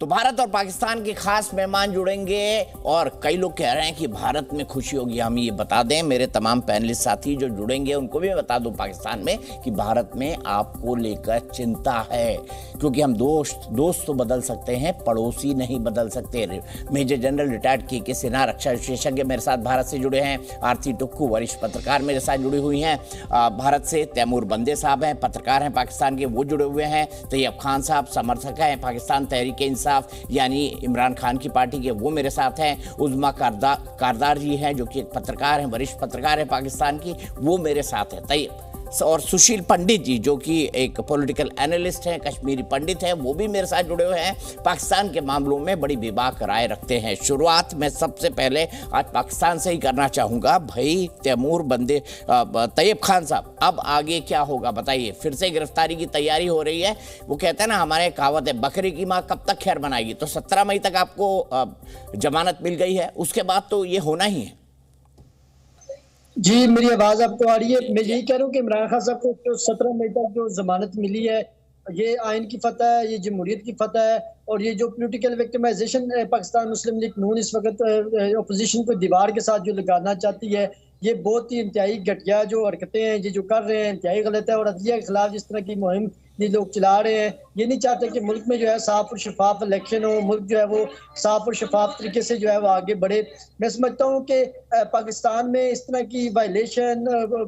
तो भारत और पाकिस्तान के खास मेहमान जुड़ेंगे और कई लोग कह रहे हैं कि भारत में खुशी होगी। हम ये बता दें, मेरे तमाम पैनलिस्ट साथी जो जुड़ेंगे उनको भी बता दूं पाकिस्तान में कि भारत में आपको लेकर चिंता है, क्योंकि हम दोस्त तो बदल सकते हैं, पड़ोसी नहीं बदल सकते। मेजर जनरल रिटायर्ड के सिन्हा रक्षा विशेषज्ञ मेरे साथ भारत से जुड़े हैं। आरती टुक्कू वरिष्ठ पत्रकार मेरे साथ जुड़ी हुई हैं भारत से। तैमूर बंदे साहब हैं, पत्रकार हैं पाकिस्तान के, वो जुड़े हुए हैं। तैयब खान साहब समर्थक हैं पाकिस्तान तहरीक इंसाफ यानी इमरान खान की पार्टी के, वो मेरे साथ हैं। उज़्मा कारदार जी हैं जो कि एक पत्रकार हैं, वरिष्ठ पत्रकार हैं पाकिस्तान की, वो मेरे साथ हैं। तैयब और सुशील पंडित जी जो कि एक पॉलिटिकल एनालिस्ट हैं, कश्मीरी पंडित हैं, वो भी मेरे साथ जुड़े हुए हैं। पाकिस्तान के मामलों में बड़ी बेबाक राय रखते हैं। शुरुआत मैं सबसे पहले आज पाकिस्तान से ही करना चाहूँगा। भाई तैमूर बंदे तैयब खान साहब, अब आगे क्या होगा बताइए? फिर से गिरफ्तारी की तैयारी हो रही है। वो कहते हैं ना, हमारे कहावत है, बकरी की माँ कब तक खैर बनाएगी। तो 17 मई तक आपको जमानत मिल गई है, उसके बाद तो ये होना ही है। जी, मेरी आवाज आपको आ रही है? मैं यही कह रहा हूँ कि इमरान खान साहब को जो 17 मई तक जो जमानत मिली है, ये आइन की फतह है, ये जमहूरियत की फतह है। और ये जो पॉलिटिकल विक्टिमाइजेशन पाकिस्तान मुस्लिम लीग नून इस वक्त अपोजिशन को दीवार के साथ जो लगाना चाहती है, ये बहुत ही इंतहाई घटिया जो हरकतें हैं, ये जो कर रहे हैं इंतहाई गलत है। और अदलिया के खिलाफ जिस तरह की मुहिम ये लोग चला रहे हैं, ये नहीं चाहते कि मुल्क में जो है साफ और शफाफ इलेक्शन हो, मुल्क जो है वो साफ और शफाफ तरीके से जो है वो आगे बढ़े। मैं समझता हूँ कि पाकिस्तान में इस तरह की वायलेशन,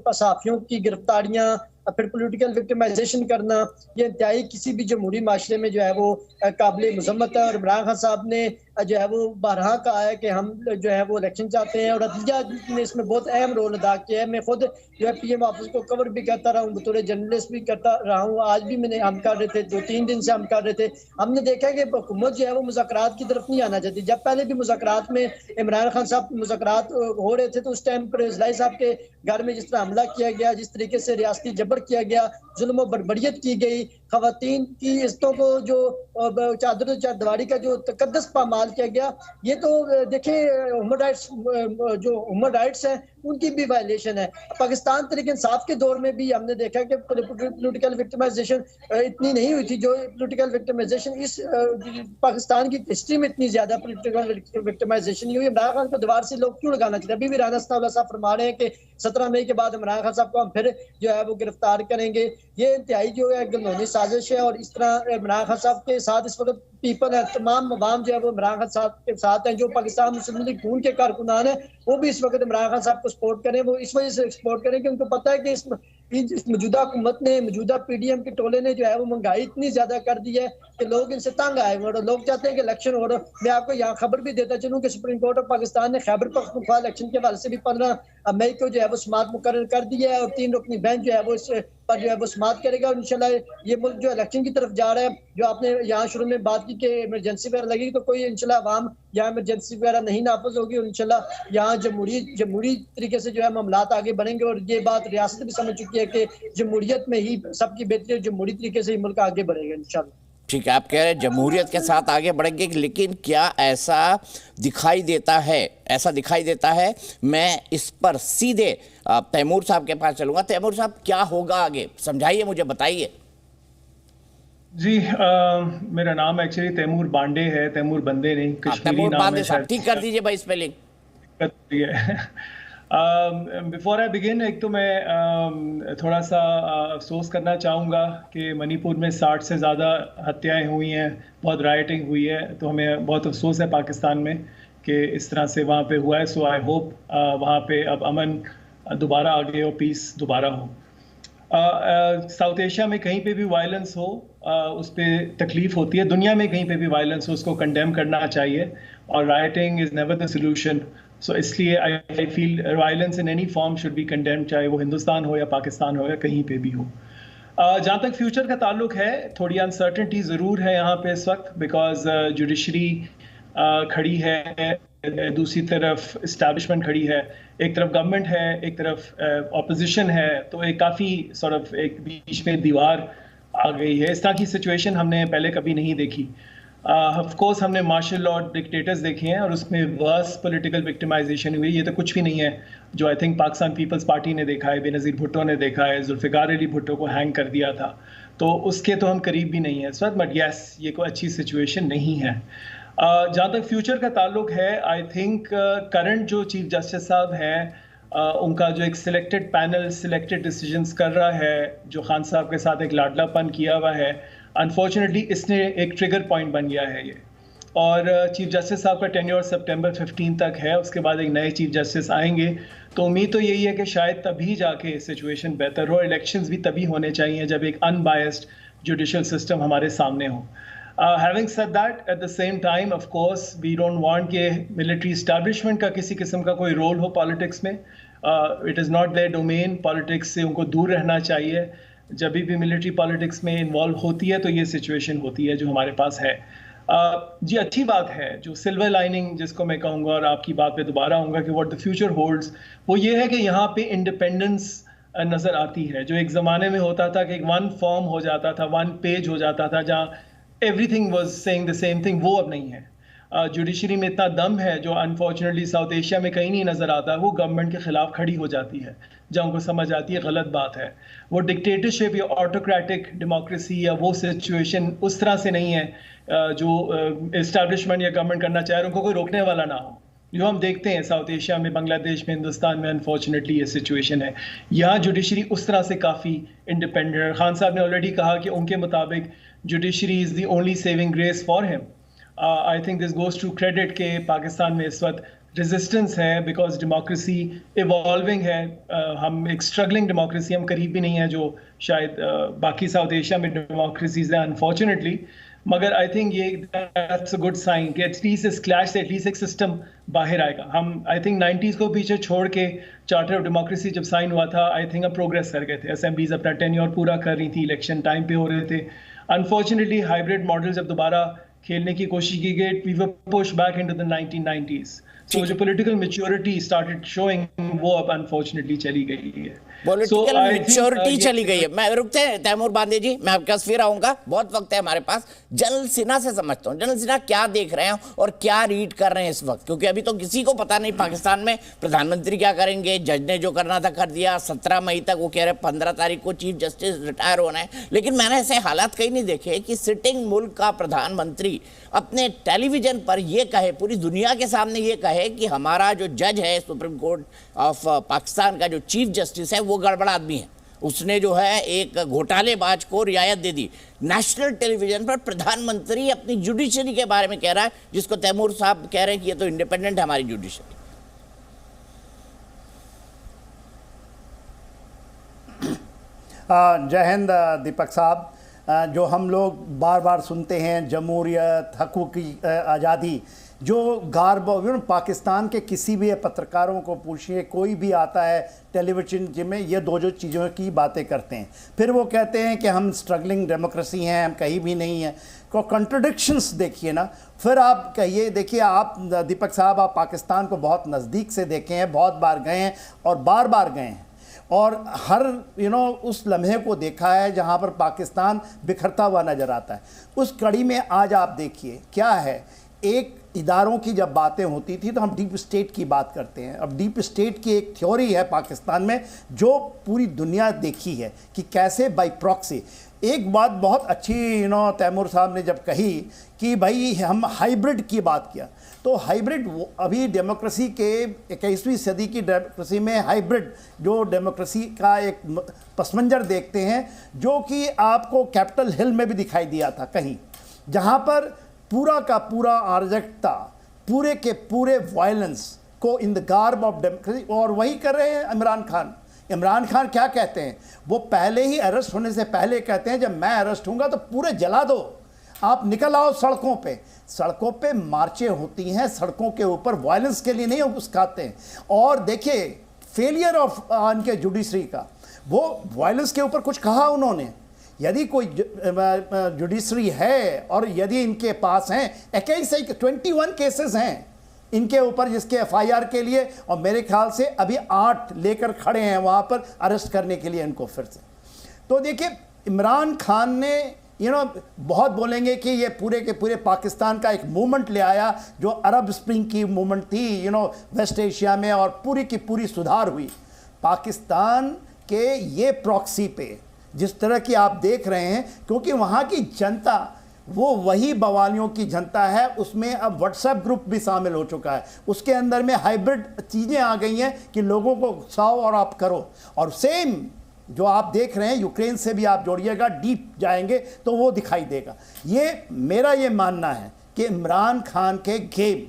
सहाफियों की गिरफ्तारियां, फिर पॉलिटिकल विक्टिमाइजेशन करना, ये इंतहाई किसी भी जमहूरी माशरे में जो है वो काबिल मजम्मत है। और इमरान खान साहब ने जो है वो बारहा कहा है कि हम जो है वो इलेक्शन चाहते हैं, और अदलिया ने इसमें बहुत अहम रोल अदा किया है। मैं खुद जो है पीएम ऑफिस को कवर भी करता रहा हूँ, बतौर जर्नलिस्ट भी करता रहा हूँ। आज भी हम कर रहे थे, 2-3 दिन से हम कर रहे थे। हमने देखा कि हुकूमत जो है वो मुज़ाकरात की तरफ नहीं आना चाहती। जब पहले भी मुज़ाकरात में इमरान खान साहब मुज़ाकरात हो रहे थे, तो उस टाइम पर इजलाई साहब के घर में जिस तरह हमला किया गया, जिस तरीके से रियासती जबर किया गया, जुल्म और बर्बरियत की गई, खवातीन की इज्जतों को जो चादर चारदीवारी का जो तकद्दस पामाल किया गया, ये तो देखें ह्यूमन राइट्स हैं उनकी भी वायलेशन है। पाकिस्तान तहरीक इंसाफ के दौर में भी हमने देखा कि पॉलिटिकल विक्टिमाइजेशन इतनी नहीं हुई थी, जो पॉलिटिकल विक्टिमाइजेशन इस पाकिस्तान की हिस्ट्री में इतनी ज्यादा पॉलिटिकल विक्टिमाइजेशन नहीं हुई। इमरान खान को दीवार से लोग क्यों लगाना चाहते हैं? अभी भी राना साहब फरमा रहे हैं कि 17 मई के बाद इमरान खान साहब को हम फिर जो है वो गिरफ्तार करेंगे। ये इंतहाई जो है गलनौनी साजिश है। और इस तरह इमरान खान साहब के साथ इस वक्त पीपल है, तमाम अवाम जो है वो इमरान खान साहब के साथ हैं। जो पाकिस्तान मुस्लिम लीग नून के कारकुनान है, वो भी इस वक्त इमरान खान साहब को सपोर्ट करें। वो इस वजह से सपोर्ट करें कि उनको पता है कि इस मौजूदा हुकूमत ने, मौजूदा पीडीएम के टोले ने जो है वो महंगाई इतनी ज्यादा कर दी है कि लोग इनसे तंग आए हुए, और लोग चाहते हैं कि इलेक्शन हो रहा। मैं आपको यहाँ खबर भी देता चलूँ कि सुप्रीम कोर्ट ऑफ पाकिस्तान ने खैबर पख्तूनख्वा इलेक्शन के हवाले से भी 15 मई को जो है वो समाअत मुकर्रर कर दी है, और 3 रुकनी बेंच जो है वो इस पर जो है वो समाअत करेगा। और इंशाल्लाह ये मुल्क जो इलेक्शन की तरफ जा रहा है, जो आपने यहाँ शुरू में बात की कि इमरजेंसी वगैरह लगी, तो कोई इंशाल्लाह अवाम यहाँ इमरजेंसी वगैरह नहीं नाफज होगी, और इंशाल्लाह यहाँ जमहूरी तरीके से जो है मामलात आगे बढ़ेंगे। और ये बात रियासत भी समझ चुकी है कि जमहूरियत में ही सबकी बेहतरी और जमहूरी तरीके से ही मुल्क आगे बढ़ेगा इंशाल्लाह। ठीक है, आप कह रहे हैं जमहूरियत के साथ आगे बढ़ेंगे, लेकिन क्या ऐसा दिखाई देता है? मैं इस पर सीधे तैमूर साहब के पास चलूंगा। तैमूर साहब, क्या होगा आगे, समझाइए मुझे, बताइए। जी, मेरा नाम एक्चुअली तैमूर बांडे है, तैमूर बंदे नहीं, कश्मीरी नाम है। ठीक कर दीजिए भाई स्पेलिंग। बिफोर आई बिगिन, एक तो मैं थोड़ा सा अफसोस करना चाहूँगा कि मणिपुर में 60 से ज़्यादा हत्याएं हुई हैं, बहुत राइटिंग हुई है, तो हमें बहुत अफसोस है पाकिस्तान में कि इस तरह से वहाँ पे हुआ है। सो आई होप वहाँ पे अब अमन दोबारा आ गए और पीस दोबारा हो। साउथ एशिया में कहीं पे भी वायलेंस हो, उस पर तकलीफ होती है। दुनिया में कहीं पे भी वायलेंस हो, उसको कंडेम करना चाहिए, और rioting is never the solution. So इसलिए I feel violence in any form should be condemned, चाहे वो हिंदुस्तान हो या पाकिस्तान हो या कहीं पे भी हो। जहाँ तक फ्यूचर का ताल्लुक है, थोड़ी अनसर्टेनिटी ज़रूर है यहाँ पे इस वक्त, बिकॉज जुडिशरी खड़ी है, दूसरी तरफ इस्टेब्लिशमेंट खड़ी है, एक तरफ गवर्नमेंट है, एक तरफ ऑपोजिशन है, तो एक काफ़ी एक बीच में दीवार आ गई है। इस तरह की सिचुएशन हमने पहले कभी नहीं देखी। ऑफ कोर्स हमने मार्शल लॉ डिक्टेटर्स देखे हैं और उसमें वर्स पॉलिटिकल विक्टिमाइजेशन हुई, ये तो कुछ भी नहीं है जो आई थिंक पाकिस्तान पीपल्स पार्टी ने देखा है, बेनज़ीर भुट्टो ने देखा है, जुल्फ़िकार अली भुट्टो को हैंग कर दिया था। तो उसके तो हम करीब भी नहीं है इस वक्त, बट यस ये कोई अच्छी सिचुएशन नहीं है। जहाँ तक फ्यूचर का ताल्लुक है, आई थिंक करंट जो चीफ जस्टिस साहब हैं उनका जो एक सिलेक्टेड पैनल सिलेक्टेड डिसीजंस कर रहा है, जो खान साहब के साथ एक लाडलापन किया हुआ है, अनफॉर्चुनेटली इसने एक ट्रिगर पॉइंट बन गया है ये। और चीफ जस्टिस साहब का टेन्योर सितंबर 15 तक है, उसके बाद एक नए चीफ जस्टिस आएंगे, तो उम्मीद तो यही है कि शायद तभी जाके सिचुएशन बेहतर हो। इलेक्शंस भी तभी होने चाहिए जब एक अनबायस्ड जुडिशल सिस्टम हमारे सामने हो। Having said that, at the same time, of course, we don't want कि military establishment का किसी किस्म का कोई रोल हो पॉलिटिक्स में। It is not their domain, politics से उनको दूर रहना चाहिए। जब भी मिलिट्री पॉलिटिक्स में इन्वॉल्व होती है तो ये सिचुएशन होती है जो हमारे पास है। जी अच्छी बात है, जो सिल्वर लाइनिंग जिसको मैं कहूँगा, और आपकी बात पे दोबारा आऊँगा कि व्हाट द फ्यूचर होल्ड्स, वो ये है कि यहाँ पे इंडिपेंडेंस नज़र आती है। जो एक ज़माने में होता था कि एक वन फॉर्म हो जाता था, वन पेज हो जाता था जहाँ everything was saying the same thing, वो अब नहीं है। जुडिशरी में इतना दम है जो अनफॉर्चुनेटली साउथ एशिया में कहीं नहीं नज़र आता। वो गवर्नमेंट के खिलाफ खड़ी हो जाती है जब उनको समझ आती है गलत बात है। वो डिक्टेटरशिप या ऑटोक्रेटिक डेमोक्रेसी या वो सिचुएशन उस तरह से नहीं है जो इस्टेब्लिशमेंट या गवर्नमेंट करना चाहे और उनको कोई रोकने वाला ना हो, जो हम देखते हैं साउथ एशिया में, बांग्लादेश में, हिंदुस्तान में। अनफॉर्चुनेटली ये सिचुएशन है। यहाँ जुडिशरी उस तरह से काफ़ी इंडिपेंडेंट है। खान साहब ने ऑलरेडी कहा कि उनके मुताबिक judiciary is the only saving grace for him. I think this goes to credit के पाकिस्तान में इस वक्त रेजिस्टेंस है बिकॉज डेमोक्रेसी इवॉल्विंग है। हम एक स्ट्रगलिंग डेमोक्रेसी, हम करीब भी नहीं है जो शायद बाकी साउथ एशिया में डेमोक्रेसीज हैं अनफॉर्चुनेटली। मगर आई थिंक ये दैट्स अ गुड साइन कि एटलीस्ट इस क्लैश से एटलीस्ट एक सिस्टम बाहर आएगा। हम आई थिंक 90s को पीछे छोड़ के चार्टर ऑफ डेमोक्रेसी जब साइन हुआ था, आई थिंक हम प्रोग्रेस कर गए थे। असेंबलीज अपना टेन्योर पूरा कर रही थी, इलेक्शन टाइम पे हो रहे थे। अनफॉर्चुनेटली हाइब्रिड मॉडल जब दोबारा खेलने की कोशिश की गई, we were push back into the 1990s। तो जो पॉलिटिकल मैच्योरिटी स्टार्टेड शोइंग, वो अब अनफॉर्चुनेटली चली गई है। पॉलिटिकल मैच्योरिटी चली गई है। मैं रुकते हैं तैमूर बांदे जी, मैं आपके पास फिर आऊंगा, बहुत वक्त है हमारे पास। जनरल सिन्हा से समझता हूँ, जनरल सिन्हा क्या देख रहे हैं और क्या रीड कर रहे हैं इस वक्त, क्योंकि अभी तो किसी को पता नहीं पाकिस्तान में प्रधानमंत्री क्या करेंगे। जज ने जो करना था कर दिया, 17 मई तक, वो कह रहे 15 तारीख को चीफ जस्टिस रिटायर होना है। लेकिन मैंने ऐसे हालात कहीं नहीं देखे कि सिटिंग मुल्क का प्रधानमंत्री अपने टेलीविजन पर यह कहे, पूरी दुनिया के सामने ये कहे कि हमारा जो जज है सुप्रीम कोर्ट ऑफ पाकिस्तान का, जो चीफ जस्टिस है, वो गड़बड़ आदमी है, उसने जो है एक घोटालेबाज को रियायत दे दी। नेशनल टेलीविजन पर प्रधानमंत्री अपनी जुडिशरी के बारे में कह रहा है, जिसको तैमूर साहब कह रहे हैं कि ये तो इंडिपेंडेंट है हमारी जुडिशरी। जय हिंद दीपक साहब। जो हम लोग बार बार सुनते हैं, जमहूरियत, हकूक़ की आज़ादी, जो गार्ब पाकिस्तान के किसी भी पत्रकारों को पूछिए, कोई भी आता है टेलीविजन में, ये दो जो चीज़ों की बातें करते हैं, फिर वो कहते हैं कि हम स्ट्रगलिंग डेमोक्रेसी हैं, हम कहीं भी नहीं हैं। को कंट्रडिक्शंस देखिए ना। फिर आप कहिए, देखिए आप दीपक साहब, आप पाकिस्तान को बहुत नज़दीक से देखे हैं, बहुत बार गए हैं और बार बार गए हैं, और हर उस लम्हे को देखा है जहाँ पर पाकिस्तान बिखरता हुआ नज़र आता है। उस कड़ी में आज आप देखिए क्या है, एक इदारों की जब बातें होती थी तो हम डीप स्टेट की बात करते हैं। अब डीप स्टेट की एक थ्योरी है पाकिस्तान में जो पूरी दुनिया देखी है कि कैसे बाई प्रॉक्सी। एक बात बहुत अच्छी तैमूर साहब ने जब कही कि भाई हम हाइब्रिड की बात किया, तो हाइब्रिड अभी डेमोक्रेसी के 21वीं सदी की डेमोक्रेसी में हाइब्रिड जो डेमोक्रेसी का एक पसमंजर देखते हैं, जो कि आपको कैपिटल हिल में भी दिखाई दिया था कहीं, जहाँ पर पूरा का पूरा अराजकता, पूरे के पूरे वायलेंस को in the garb of democracy, और वही कर रहे हैं इमरान खान। इमरान खान क्या कहते हैं, वो पहले ही अरेस्ट होने से पहले कहते हैं जब मैं अरेस्ट हूँगा तो पूरे जला दो, आप निकल आओ सड़कों पे। सड़कों पे मार्चें होती हैं, सड़कों के ऊपर वायलेंस के लिए नहीं उसकाते हैं। और देखिए फेलियर ऑफ इनके जुडिशरी का, वो वायलेंस के ऊपर कुछ कहा उन्होंने। यदि कोई जुडिशरी है और यदि इनके पास हैं 21 केसेस हैं इनके ऊपर जिसके FIR के लिए, और मेरे ख्याल से अभी 8 लेकर खड़े हैं वहाँ पर अरेस्ट करने के लिए इनको फिर से। तो देखिए इमरान खान ने बहुत बोलेंगे कि ये पूरे के पूरे पाकिस्तान का एक मूवमेंट ले आया, जो अरब स्प्रिंग की मूवमेंट थी वेस्ट एशिया में, और पूरी की पूरी सुधार हुई। पाकिस्तान के ये प्रॉक्सी पे जिस तरह की आप देख रहे हैं, क्योंकि वहाँ की जनता वो वही बवालियों की जनता है। उसमें अब व्हाट्सएप ग्रुप भी शामिल हो चुका है, उसके अंदर में हाइब्रिड चीज़ें आ गई हैं कि लोगों को उकसाओ और आप करो। और सेम जो आप देख रहे हैं यूक्रेन से भी आप जोड़िएगा, डीप जाएंगे तो वो दिखाई देगा। ये मेरा ये मानना है कि इमरान खान के गेम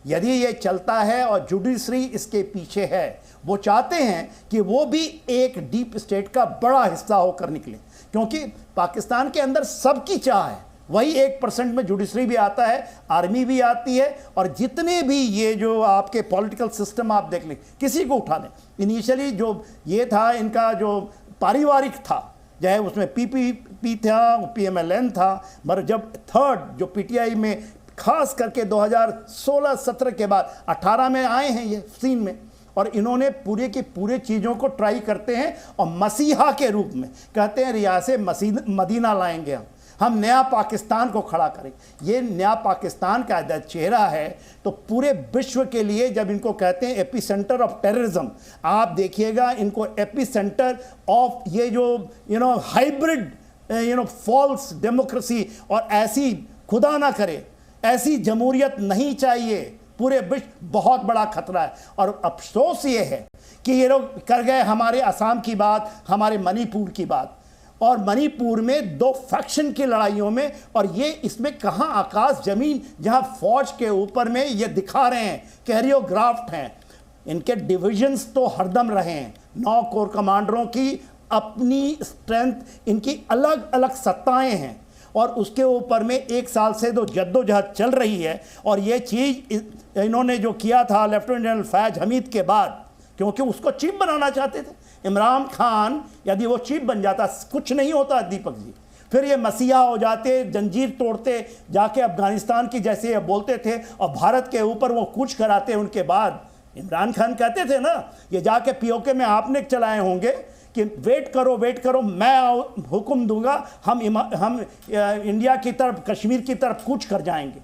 यदि ये चलता है और जुडिशरी इसके पीछे है, वो चाहते हैं कि वो भी एक डीप स्टेट का बड़ा हिस्सा होकर निकले, क्योंकि पाकिस्तान के अंदर सबकी चाह है। वही 1% में जुडिशरी भी आता है, आर्मी भी आती है, और जितने भी ये जो आपके पॉलिटिकल सिस्टम आप देख लें, किसी को उठा लें। इनिशियली जो ये था इनका जो पारिवारिक था, चाहे उसमें पीपीपी था, पीएमएलएन था, मगर जब थर्ड जो पीटीआई में खास करके 2016-17 के बाद 18 में आए हैं ये सीन में, और इन्होंने पूरे की पूरे चीज़ों को ट्राई करते हैं और मसीहा के रूप में कहते हैं रियासत मदीना लाएंगे, हम नया पाकिस्तान को खड़ा करें। ये नया पाकिस्तान का अगर चेहरा है तो पूरे विश्व के लिए, जब इनको कहते हैं एपी सेंटर ऑफ टेररिज्म, आप देखिएगा इनको एपी सेंटर ऑफ ये जो हाइब्रिड फॉल्स डेमोक्रेसी, और ऐसी खुदा ना करे ऐसी जमहूरियत नहीं चाहिए। पूरे विश्व बहुत बड़ा खतरा है। और अफसोस ये है कि ये लोग कर गए हमारे असम की बात, हमारे मणिपुर की बात, और मणिपुर में 2 फैक्शन की लड़ाइयों में, और ये इसमें कहाँ आकाश ज़मीन, जहाँ फौज के ऊपर में ये दिखा रहे हैं कैरियोग्राफ्ट हैं। इनके डिविजन्स तो हरदम रहे हैं, 9 कोर कमांडरों की अपनी स्ट्रेंथ, इनकी अलग अलग सत्ताएं हैं, और उसके ऊपर में 1 साल से जो जद्दोजहद चल रही है। और ये चीज़ इन्होंने जो किया था लेफ्टिनेंट जनरल फैज हमीद के बाद, क्योंकि उसको चीफ बनाना चाहते थे। इमरान खान यदि वो चीफ बन जाता, कुछ नहीं होता दीपक जी, फिर ये मसीहा हो जाते, जंजीर तोड़ते, जाके अफगानिस्तान की जैसे ये बोलते थे, और भारत के ऊपर वो कूच कराते। उनके बाद इमरान खान कहते थे ना, ये जाके पीओके में आपने चलाए होंगे कि वेट करो, मैं हुक्म दूंगा, हम इंडिया की तरफ, कश्मीर की तरफ कूच कर जाएंगे।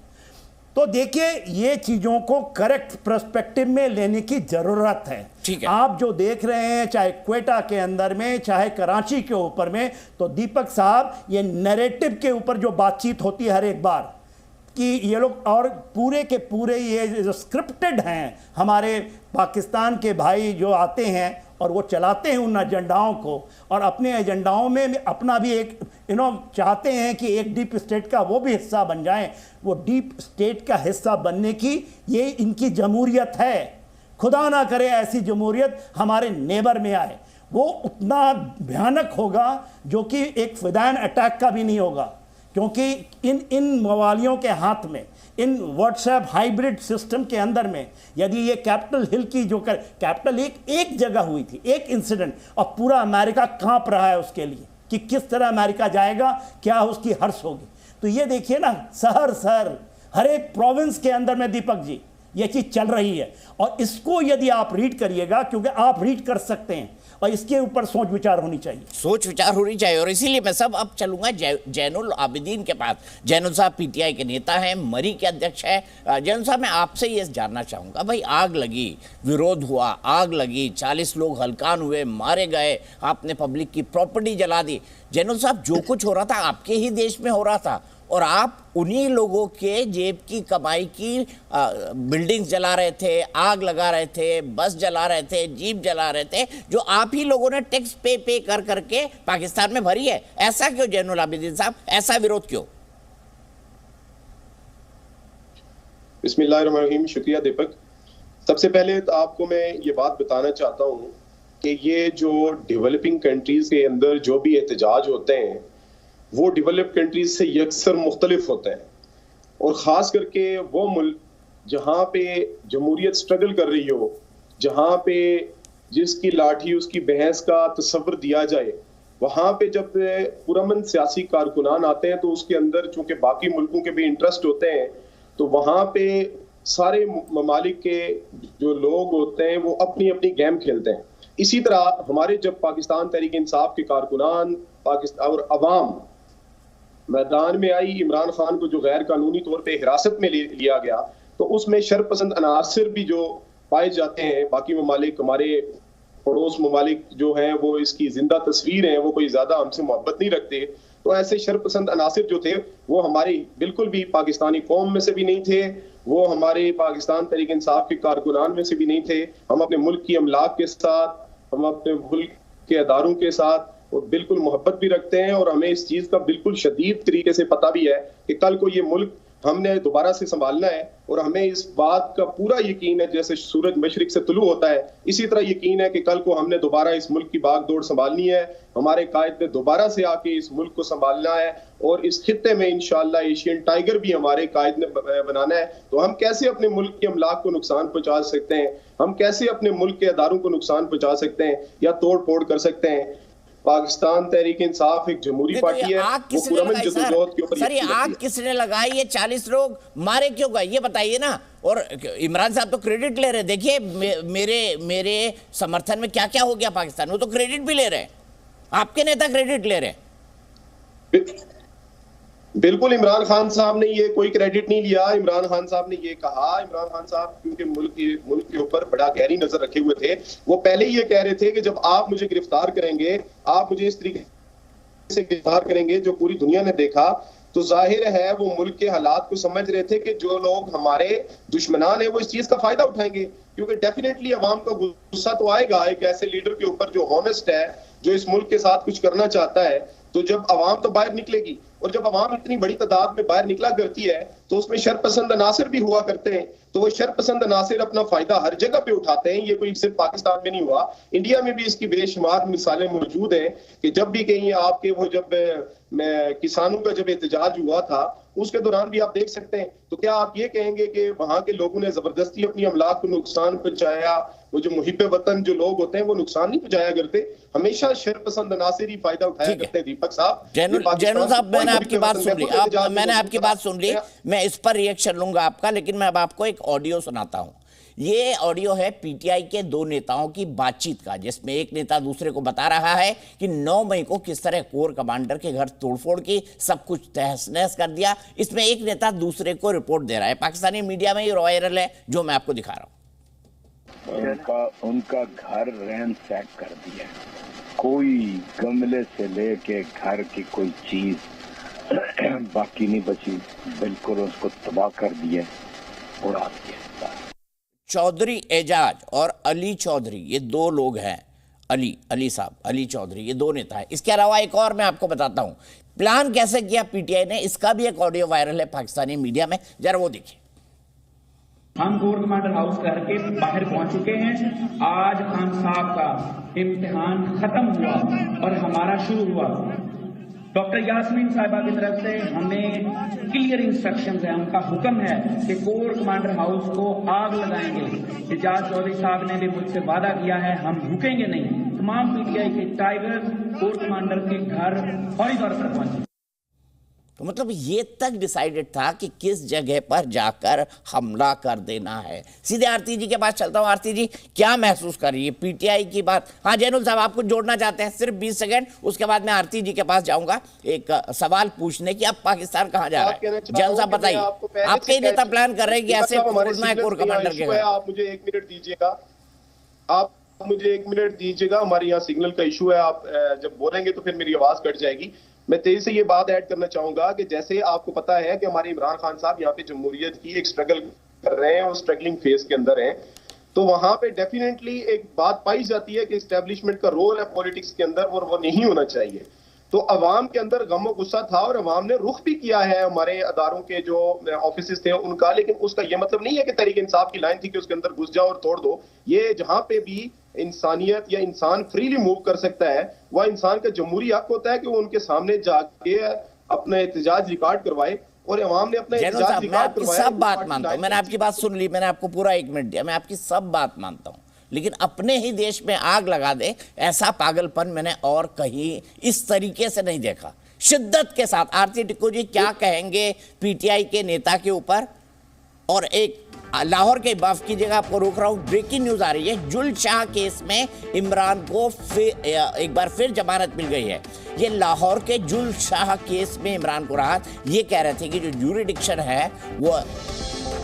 तो देखिए, ये चीज़ों को करेक्ट पर्सपेक्टिव में लेने की ज़रूरत है। ठीक है। आप जो देख रहे हैं, चाहे क्वेटा के अंदर में, चाहे कराची के ऊपर में, तो दीपक साहब ये नैरेटिव के ऊपर जो बातचीत होती है हर एक बार कि ये लोग, और पूरे के पूरे ये जो स्क्रिप्टेड हैं, हमारे पाकिस्तान के भाई जो आते हैं और वो चलाते हैं उन एजेंडाओं को, और अपने एजेंडाओं में अपना भी एक चाहते हैं कि एक डीप स्टेट का वो भी हिस्सा बन जाएं। वो डीप स्टेट का हिस्सा बनने की ये इनकी जमहूरियत है। खुदा ना करे ऐसी जमहूरियत हमारे नेबर में आए, वो उतना भयानक होगा जो कि एक फिदायन अटैक का भी नहीं होगा, क्योंकि इन मवालियों के हाथ में, इन व्हाट्सएप हाइब्रिड सिस्टम के अंदर में, यदि ये कैपिटल हिल की जो कैपिटल एक जगह हुई थी, एक इंसिडेंट, और पूरा अमेरिका कांप रहा है उसके लिए कि किस तरह अमेरिका जाएगा, क्या उसकी हर्ष होगी। तो ये देखिए ना, शहर हर एक प्रोविंस के अंदर में दीपक जी ये चीज़ चल रही है। और इसको यदि आप रीड करिएगा, क्योंकि आप रीड कर सकते हैं, और इसके ऊपर सोच विचार होनी चाहिए। और इसीलिए मैं सब अब चलूंगा जैनुल आबिदीन के पास। जैनुल साहब पीटीआई के नेता हैं, मरी के अध्यक्ष है। जैनुल साहब, मैं आपसे ये जानना चाहूँगा, भाई आग लगी, विरोध हुआ, आग लगी, 40 लोग हल्कान हुए, मारे गए, आपने पब्लिक की प्रॉपर्टी जला दी। जैनुल साहब, जो कुछ हो रहा था आपके ही देश में हो रहा था, और आप उन्हीं लोगों के जेब की कमाई की बिल्डिंग्स जला रहे थे, आग लगा रहे थे, बस जला रहे थे, जीप जला रहे थे, जो आप ही लोगों ने टैक्स पे कर करके पाकिस्तान में भरी है। ऐसा क्यों जैनुल आबिदीन साहब, ऐसा विरोध क्यों? बिस्मिल्लाहिर्रहमानिर्रहीम। शुक्रिया दीपक। सबसे पहले तो आपको मैं ये बात बताना चाहता हूँ कि ये जो डेवलपिंग कंट्रीज के अंदर जो भी एहतजाज होते हैं, वो डेवलप कंट्रीज से यकसर मुख्तलिफ होते हैं, और ख़ास करके वो मुल्क जहाँ पे जमहूरियत स्ट्रगल कर रही हो, जहाँ पे जिसकी लाठी उसकी बहस का तस्वर दिया जाए, वहाँ पे जब पुरअमन सियासी कारकुनान आते हैं तो उसके अंदर चूंकि बाकी मुल्कों के भी इंटरेस्ट होते हैं, तो वहाँ पे सारे ममालिक के जो लोग होते हैं वो अपनी अपनी गेम खेलते हैं। इसी तरह हमारे जब पाकिस्तान तहरीक इंसाफ के कारकुनान पाकिस्तान और अवाम मैदान में आई, इमरान खान को जो गैर कानूनी तौर पे हिरासत में लिया गया, तो उसमें शरपसंद अनासर भी जो पाए जाते हैं, बाकी ममालिक हमारे पड़ोस ममालिक जो हैं वो इसकी जिंदा तस्वीर हैं, वो कोई ज्यादा हमसे मोहब्बत नहीं रखते। तो ऐसे शरपसंद अनासिर जो थे वो हमारी बिल्कुल भी पाकिस्तानी कौम में से भी नहीं थे, वो हमारे पाकिस्तान तहरीक इंसाफ के कारकुनान में से भी नहीं थे। हम अपने मुल्क की अमलाक के साथ, हम अपने मुल्क के अदारों के साथ वो बिल्कुल मोहब्बत भी रखते हैं, और हमें इस चीज का बिल्कुल शदीद तरीके से पता भी है कि कल को ये मुल्क हमने दोबारा से संभालना है। और हमें इस बात का पूरा यकीन है, जैसे सूरज मशरिक से तुलू होता है, इसी तरह यकीन है कि कल को हमने दोबारा इस मुल्क की बागडोर संभालनी है। हमारे कायद ने दोबारा से आके इस मुल्क को संभालना है, और इस खित्ते में इंशाअल्लाह एशियन टाइगर भी हमारे कायद ने बनाना है। तो हम कैसे अपने मुल्क के अमलाक को नुकसान पहुंचा सकते हैं, हम कैसे अपने मुल्क के अदारों को नुकसान पहुंचा सकते हैं या तोड़ फोड़ कर सकते हैं। पाकिस्तान तहरीक इंसाफ एक जमहूरी पार्टी है। आग किसने लगाई सर? ये आग किसने लगाई? ये 40 लोग मारे क्यों गए, ये बताइए ना। और इमरान साहब तो क्रेडिट ले रहे, देखिए मेरे समर्थन में क्या क्या हो गया पाकिस्तान में, वो तो क्रेडिट भी ले रहे हैं, आपके नेता क्रेडिट ले रहे हैं। बिल्कुल इमरान खान साहब ने ये कोई क्रेडिट नहीं लिया। इमरान खान साहब ने ये कहा, इमरान खान साहब क्योंकि मुल्क के ऊपर बड़ा गहरी नजर रखे हुए थे, वो पहले ही ये कह रहे थे कि जब आप मुझे गिरफ्तार करेंगे, आप मुझे इस तरीके से गिरफ्तार करेंगे जो पूरी दुनिया ने देखा, तो जाहिर है वो मुल्क के हालात को समझ रहे थे कि जो लोग हमारे दुश्मनान है वो इस चीज का फायदा उठाएंगे। क्योंकि डेफिनेटली अवाम का गुस्सा तो आएगा एक ऐसे लीडर के ऊपर जो हॉनेस्ट है, जो इस मुल्क के साथ कुछ करना चाहता है। तो जब अवाम तो बाहर निकलेगी, और जब अवाम इतनी बड़ी तादाद में बाहर निकला करती है तो उसमें शरपसंद अनासिर भी हुआ करते हैं। तो वो शरपसंद अनासिर अपना फायदा हर जगह पे उठाते हैं। ये कोई सिर्फ पाकिस्तान में नहीं हुआ, इंडिया में भी इसकी बेशुमार मिसालें मौजूद हैं कि जब भी कहीं आपके वो जब किसानों का जब एहतजाज हुआ था उसके दौरान भी आप देख सकते हैं। तो क्या आप ये कहेंगे कि वहां के लोगों ने जबरदस्ती अपनी अमलाक को नुकसान पहुंचाया? वो जो मुहिब वतन जो लोग होते हैं वो नुकसान नहीं पहुंचाया करते, हमेशा शरपसंद अनासिर ही फायदा उठाया करते हैं। दीपक साहब, जैनुल साहब, मैंने आपकी बात सुन ली, मैंने आपकी बात सुन ली, मैं इस पर रिएक्शन लूंगा आपका, लेकिन मैं अब आपको एक ऑडियो सुनाता हूं। ये ऑडियो है पीटीआई के दो नेताओं की बातचीत का, जिसमें एक नेता दूसरे को बता रहा है कि 9 मई को किस तरह कोर कमांडर के घर तोड़फोड़ की, सब कुछ तहस नहस कर दिया। इसमें एक नेता दूसरे को रिपोर्ट दे रहा है, पाकिस्तानी मीडिया में ये वायरल है जो मैं आपको दिखा रहा हूं। उनका घर रैंसैक कर दिया, कोई गमले से लेके घर की कोई चीज बाकी नहीं बची, बिल्कुल उसको तबाह कर दिया, उड़ा दिया। चौधरी एजाज और अली चौधरी, ये दो लोग हैं, अली साहब, अली चौधरी, ये दो नेता हैं। इसके अलावा एक और मैं आपको बताता हूं प्लान कैसे किया पीटीआई ने, इसका भी एक ऑडियो वायरल है पाकिस्तानी मीडिया में, जरा वो देखिए। हम कोर कमांडर हाउस घर के बाहर पहुंच चुके हैं। आज खान साहब का इम्तिहान खत्म हुआ और हमारा शुरू हुआ। डॉक्टर यास्मीन साहिबा की तरफ से हमें क्लियर इंस्ट्रक्शंस है, उनका हुक्म है कि कोर कमांडर हाउस को आग लगाएंगे। एजाज चौधरी साहब ने भी मुझसे वादा किया है, हम रुकेंगे नहीं। तमाम पीटीआई के टाइगर कोर कमांडर के घर फौरी तौर पर पहुंचे। तो मतलब ये तक डिसाइडेड था कि किस जगह पर जाकर हमला कर देना है। सीधे आरती जी के पास चलता हूँ। आरती जी, क्या महसूस कर रही है पीटीआई की बात? हाँ जैनुल साहब, आप कुछ जोड़ना चाहते हैं? सिर्फ 20 सेकंड, उसके बाद मैं आरती जी के पास जाऊंगा एक सवाल पूछने की। अब पाकिस्तान कहाँ जा रहा है? जैनुल साहब बताइए, आपके ही नेता प्लान कर रहे हैं कि ऐसे कोर कमांडर के। आप मुझे 1 मिनट दीजिएगा, आप मुझे 1 मिनट दीजिएगा, हमारे यहाँ सिग्नल का इशू है। आप जब बोलेंगे तो फिर मेरी आवाज कट जाएगी। मैं तेजी से ये बात ऐड करना चाहूंगा कि जैसे आपको पता है कि हमारे इमरान खान साहब यहाँ पे जमहूरियत की एक स्ट्रगल कर रहे हैं और स्ट्रगलिंग फेज के अंदर हैं, तो वहां पे डेफिनेटली एक बात पाई जाती है कि एस्टेब्लिशमेंट का रोल है पॉलिटिक्स के अंदर, और वो नहीं होना चाहिए। तो अवाम के अंदर गम और गुस्सा था और अवाम ने रुख भी किया है हमारे अदारों के जो ऑफिस थे उनका, लेकिन उसका ये मतलब नहीं है कि तहरीक इंसाफ की लाइन थी कि उसके अंदर घुस जाओ और तोड़ दो। ये जहां पे भी इंसानियत या इंसान फ्रीली मूव कर सकता है, वह इंसान का जमहूरी हक होता है कि वो उनके सामने जाके अपना एहतजाज रिकॉर्ड करवाए, और अवाम ने अपना एहतजाज रिकॉर्ड करवाया। सब बात मानता हूं, मैंने आपकी बात सुन ली, मैंने आपको पूरा 1 मिनट दिया, मैं आपकी सब बात मानता हूं, लेकिन अपने ही देश में आग लगा दे ऐसा पागलपन मैंने और कहीं इस तरीके से नहीं देखा। शिद्दत के साथ आरती टिक्कू जी क्या कहेंगे पीटीआई के नेता के ऊपर? और एक लाहौर के, माफ कीजिएगा आपको रोक रहा हूं, ब्रेकिंग न्यूज आ रही है, जुल शाह केस में इमरान को एक बार फिर जमानत मिल गई है। ये लाहौर के जुल शाह केस में इमरान को राहत, ये कह रहे थे कि जो ज्यूरिडिक्शन है वो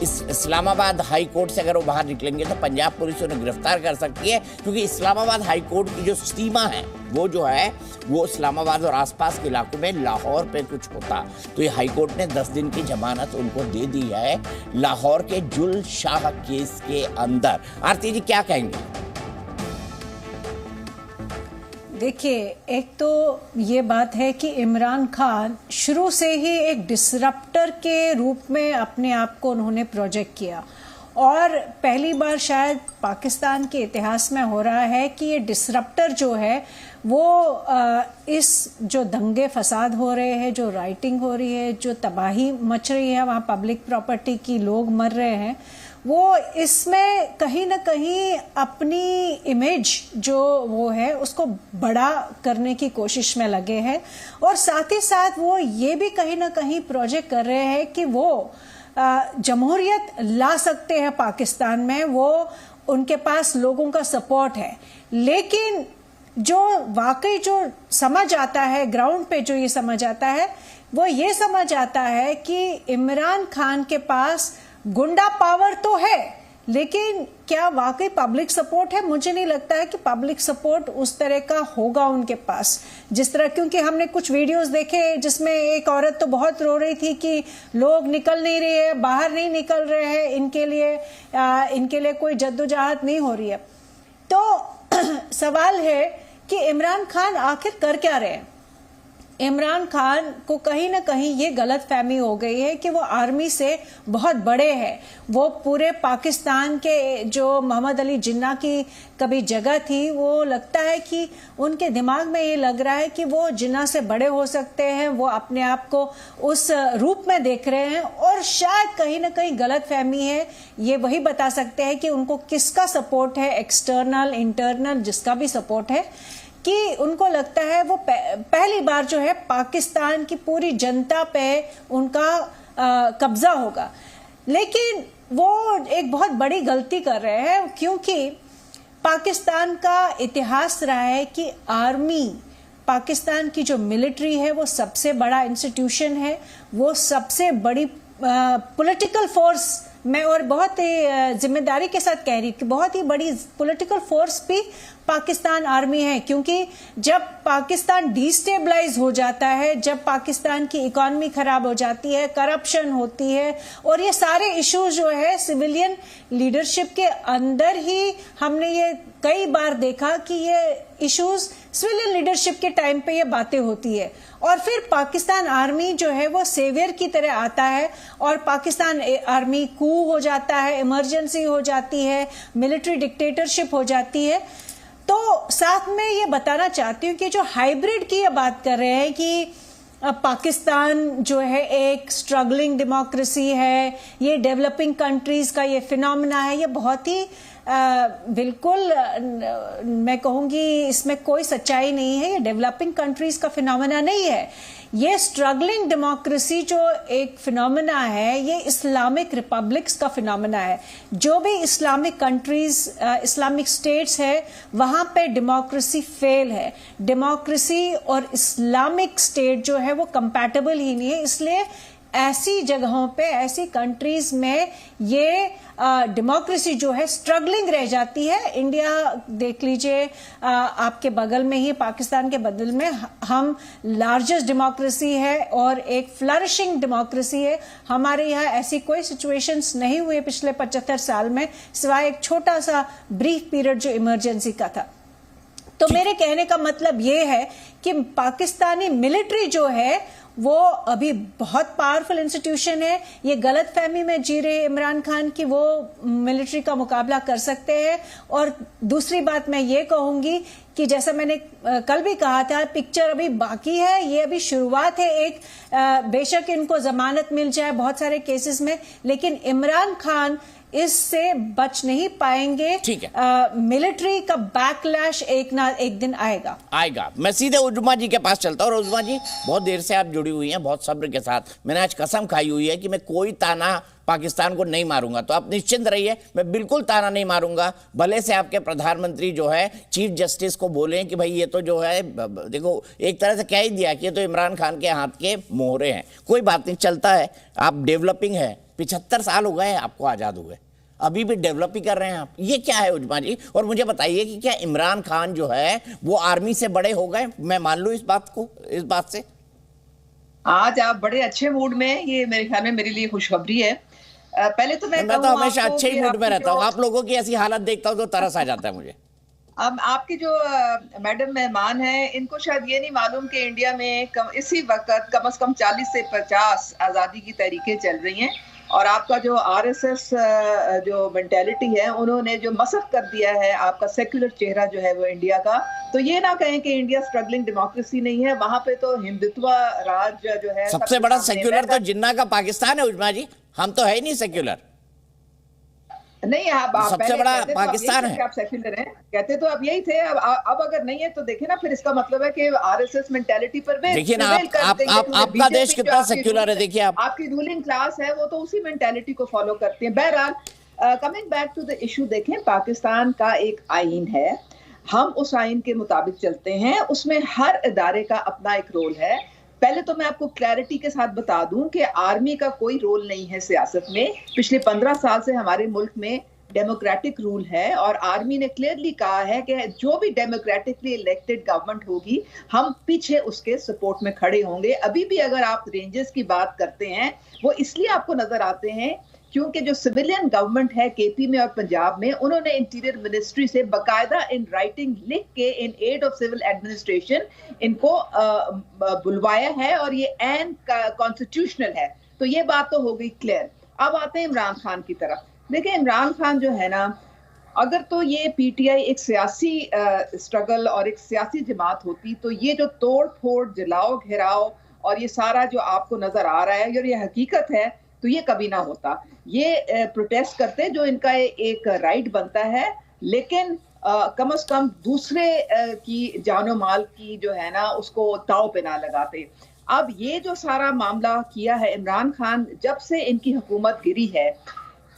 इस्लामाबाद हाई कोर्ट से अगर वो बाहर निकलेंगे तो पंजाब पुलिस उन्हें गिरफ्तार कर सकती है, क्योंकि इस्लामाबाद हाई कोर्ट की जो सीमा है वो जो है वो इस्लामाबाद और आसपास के इलाकों में लाहौर पे कुछ होता। तो ये हाई कोर्ट ने 10 दिन की जमानत उनको दे दी है लाहौर के जुल शाह केस के अंदर। आरती जी क्या कहेंगे? देखिए, एक तो ये बात है कि इमरान खान शुरू से ही एक डिसरप्टर के रूप में अपने आप को उन्होंने प्रोजेक्ट किया, और पहली बार शायद पाकिस्तान के इतिहास में हो रहा है कि ये डिसरप्टर जो है वो इस जो दंगे फसाद हो रहे हैं, जो राइटिंग हो रही है, जो तबाही मच रही है, वहाँ पब्लिक प्रॉपर्टी की लोग मर रहे हैं, वो इसमें कहीं ना कहीं अपनी इमेज जो वो है उसको बड़ा करने की कोशिश में लगे हैं, और साथ ही साथ वो ये भी कहीं ना कहीं प्रोजेक्ट कर रहे हैं कि वो जमहूरियत ला सकते हैं पाकिस्तान में, वो उनके पास लोगों का सपोर्ट है। लेकिन जो वाकई जो समझ आता है ग्राउंड पे, जो ये समझ आता है वो ये समझ आता है कि इमरान खान के पास गुंडा पावर तो है, लेकिन क्या वाकई पब्लिक सपोर्ट है? मुझे नहीं लगता है कि पब्लिक सपोर्ट उस तरह का होगा उनके पास जिस तरह, क्योंकि हमने कुछ वीडियोस देखे जिसमें एक औरत तो बहुत रो रही थी कि लोग निकल नहीं रहे हैं, बाहर नहीं निकल रहे हैं, इनके लिए कोई जद्दोजहद नहीं हो रही है। तो सवाल है कि इमरान खान आखिर कर क्या रहे हैं? इमरान खान को कहीं ना कहीं ये गलत फहमी हो गई है कि वो आर्मी से बहुत बड़े हैं। वो पूरे पाकिस्तान के जो मोहम्मद अली जिन्ना की कभी जगह थी, वो लगता है कि उनके दिमाग में ये लग रहा है कि वो जिन्ना से बड़े हो सकते हैं, वो अपने आप को उस रूप में देख रहे हैं, और शायद कहीं ना कहीं गलत फहमी है। ये वही बता सकते हैं कि उनको किसका सपोर्ट है, एक्सटर्नल इंटरनल जिसका भी सपोर्ट है, कि उनको लगता है वो पहली बार जो है पाकिस्तान की पूरी जनता पे उनका कब्जा होगा। लेकिन वो एक बहुत बड़ी गलती कर रहे हैं, क्योंकि पाकिस्तान का इतिहास रहा है कि आर्मी, पाकिस्तान की जो मिलिट्री है वो सबसे बड़ा इंस्टीट्यूशन है, वो सबसे बड़ी पॉलिटिकल फोर्स, मैं और बहुत ही जिम्मेदारी के साथ कह रही कि बहुत ही बड़ी पॉलिटिकल फोर्स भी पाकिस्तान आर्मी है। क्योंकि जब पाकिस्तान डिस्टेबलाइज हो जाता है, जब पाकिस्तान की इकॉनमी खराब हो जाती है, करप्शन होती है, और ये सारे इश्यूज जो है सिविलियन लीडरशिप के अंदर ही हमने ये कई बार देखा कि ये इश्यूज सिविलियन लीडरशिप के टाइम पे ये बातें होती है, और फिर पाकिस्तान आर्मी जो है वो सेवियर की तरह आता है, और पाकिस्तान आर्मी कू हो जाता है, इमरजेंसी हो जाती है, मिलिट्री डिक्टेटरशिप हो जाती है। तो साथ में ये बताना चाहती हूँ कि जो हाइब्रिड की ये बात कर रहे हैं कि पाकिस्तान जो है एक स्ट्रगलिंग डेमोक्रेसी है, ये डेवलपिंग कंट्रीज का ये फिनोमेना है, ये बहुत ही बिल्कुल मैं कहूँगी इसमें कोई सच्चाई नहीं है। ये डेवलपिंग कंट्रीज का फिनोमेना नहीं है, ये स्ट्रगलिंग डेमोक्रेसी जो एक फिनोमेना है, ये इस्लामिक रिपब्लिक्स का फिनोमेना है। जो भी इस्लामिक कंट्रीज, इस्लामिक स्टेट्स है, वहां पे डेमोक्रेसी फेल है। डेमोक्रेसी और इस्लामिक स्टेट जो है वो कंपैटिबल ही नहीं है, इसलिए ऐसी जगहों पे, ऐसी कंट्रीज में ये डेमोक्रेसी जो है स्ट्रगलिंग रह जाती है। इंडिया देख लीजिए, आपके बगल में ही पाकिस्तान के बगल में हम लार्जेस्ट डेमोक्रेसी है और एक फ्लरिशिंग डेमोक्रेसी है। हमारे यहाँ ऐसी कोई सिचुएशंस नहीं हुए पिछले 75 साल में, सिवाय एक छोटा सा ब्रीफ पीरियड जो इमरजेंसी का था। तो मेरे कहने का मतलब ये है कि पाकिस्तानी मिलिट्री जो है वो अभी बहुत पावरफुल इंस्टीट्यूशन है। ये गलत फहमी में जी रहे इमरान खान कि वो मिलिट्री का मुकाबला कर सकते हैं। और दूसरी बात मैं ये कहूंगी कि जैसा मैंने कल भी कहा था, पिक्चर अभी बाकी है, ये अभी शुरुआत है। एक बेशक इनको जमानत मिल जाए बहुत सारे केसेस में, लेकिन इमरान खान इससे बच नहीं पाएंगे। ठीक है, मिलिट्री का बैकलैश एक ना एक दिन आएगा। मैं सीधे उज्मा जी के पास चलता हूँ। और उज्मा जी, बहुत देर से आप जुड़ी हुई हैं, बहुत सब्र के साथ। मैंने आज कसम खाई हुई है कि मैं कोई ताना पाकिस्तान को नहीं मारूंगा, तो आप निश्चिंत रहिए, मैं बिल्कुल ताना नहीं मारूंगा। भले से आपके प्रधानमंत्री जो है चीफ जस्टिस को बोले कि भाई ये तो जो है, देखो एक तरह से कह ही दिया कि ये तो इमरान खान के हाथ के मोहरे हैं। कोई बात नहीं, चलता है। आप डेवलपिंग है, 75 साल हो गए आपको आज़ाद हुए, अभी भी डेवलप ही कर रहे हैं आप। ये क्या है उजमा जी? और मुझे बताइए कि क्या इमरान खान जो है वो आर्मी से बड़े हो गए? मैं मान लूं इस बात से? आज आप बड़े अच्छे मूड में, ये मेरे ख्याल में मेरे लिए खुशखबरी है। पहले तो मैं तो हमेशा अच्छे ही मूड में रहता हूँ, आप लोगों की ऐसी हालत देखता हूँ तो तरस आ जाता है मुझे। अब आपके जो मैडम मेहमान हैं, इनको शायद ये नहीं मालूम कि इंडिया में इसी वक्त कम से कम 40 से 50 आज़ादी की तहरीकें चल रही हैं, और आपका जो आरएसएस जो मेंटेलिटी है उन्होंने जो मसख कर दिया है आपका सेक्युलर चेहरा जो है वो इंडिया का। तो ये ना कहें कि इंडिया स्ट्रगलिंग डेमोक्रेसी नहीं है, वहां पे तो हिंदुत्व राज जो है सबसे बड़ा सेक्युलर तो जिन्ना का पाकिस्तान है उजमा जी, हम तो है ही नहीं सेक्युलर। नहीं, आप सबसे बड़ा पाकिस्तान है। आप सेक्युलर हैं कहते तो आप यही थे, अब अगर नहीं है तो देखे ना, फिर इसका मतलब है कि आरएसएस मेंटालिटी पर देखिए ना आपका देश कितना सेक्युलर है। देखिए आपकी रूलिंग क्लास है वो तो उसी मेंटालिटी को फॉलो करती है। बहरहाल coming back to the issue, देखें पाकिस्तान का एक आईन है, हम उस आईन के मुताबिक चलते हैं, उसमें हर इदारे का अपना एक रोल है। पहले तो मैं आपको क्लैरिटी के साथ बता दूं कि आर्मी का कोई रोल नहीं है सियासत में। पिछले 15 साल से हमारे मुल्क में डेमोक्रेटिक रूल है और आर्मी ने क्लियरली कहा है कि जो भी डेमोक्रेटिकली इलेक्टेड गवर्नमेंट होगी हम पीछे उसके सपोर्ट में खड़े होंगे। अभी भी अगर आप रेंजर्स की बात करते हैं वो इसलिए आपको नजर आते हैं क्योंकि जो सिविलियन गवर्नमेंट है केपी में और पंजाब में, उन्होंने इंटीरियर मिनिस्ट्री से बकायदा इन राइटिंग लिख के in aid of civil administration इनको बुलवाया है और ये एन कॉन्स्टिट्यूशनल है। तो ये बात तो हो गई क्लियर। अब आते हैं इमरान खान की तरफ। देखिए इमरान खान जो है ना, अगर तो ये पीटीआई एक सियासी स्ट्रगल और एक सियासी जमात होती तो ये जो तोड़ फोड़ जलाओ घेराव और ये सारा जो आपको नजर आ रहा है और ये हकीकत है तो ये कभी ना होता। ये प्रोटेस्ट करते जो इनका एक राइट बनता है, लेकिन कम से कम दूसरे की जानो माल की जो है ना उसको दांव पे ना लगाते। अब ये जो सारा मामला किया है इमरान खान, जब से इनकी हुकूमत गिरी है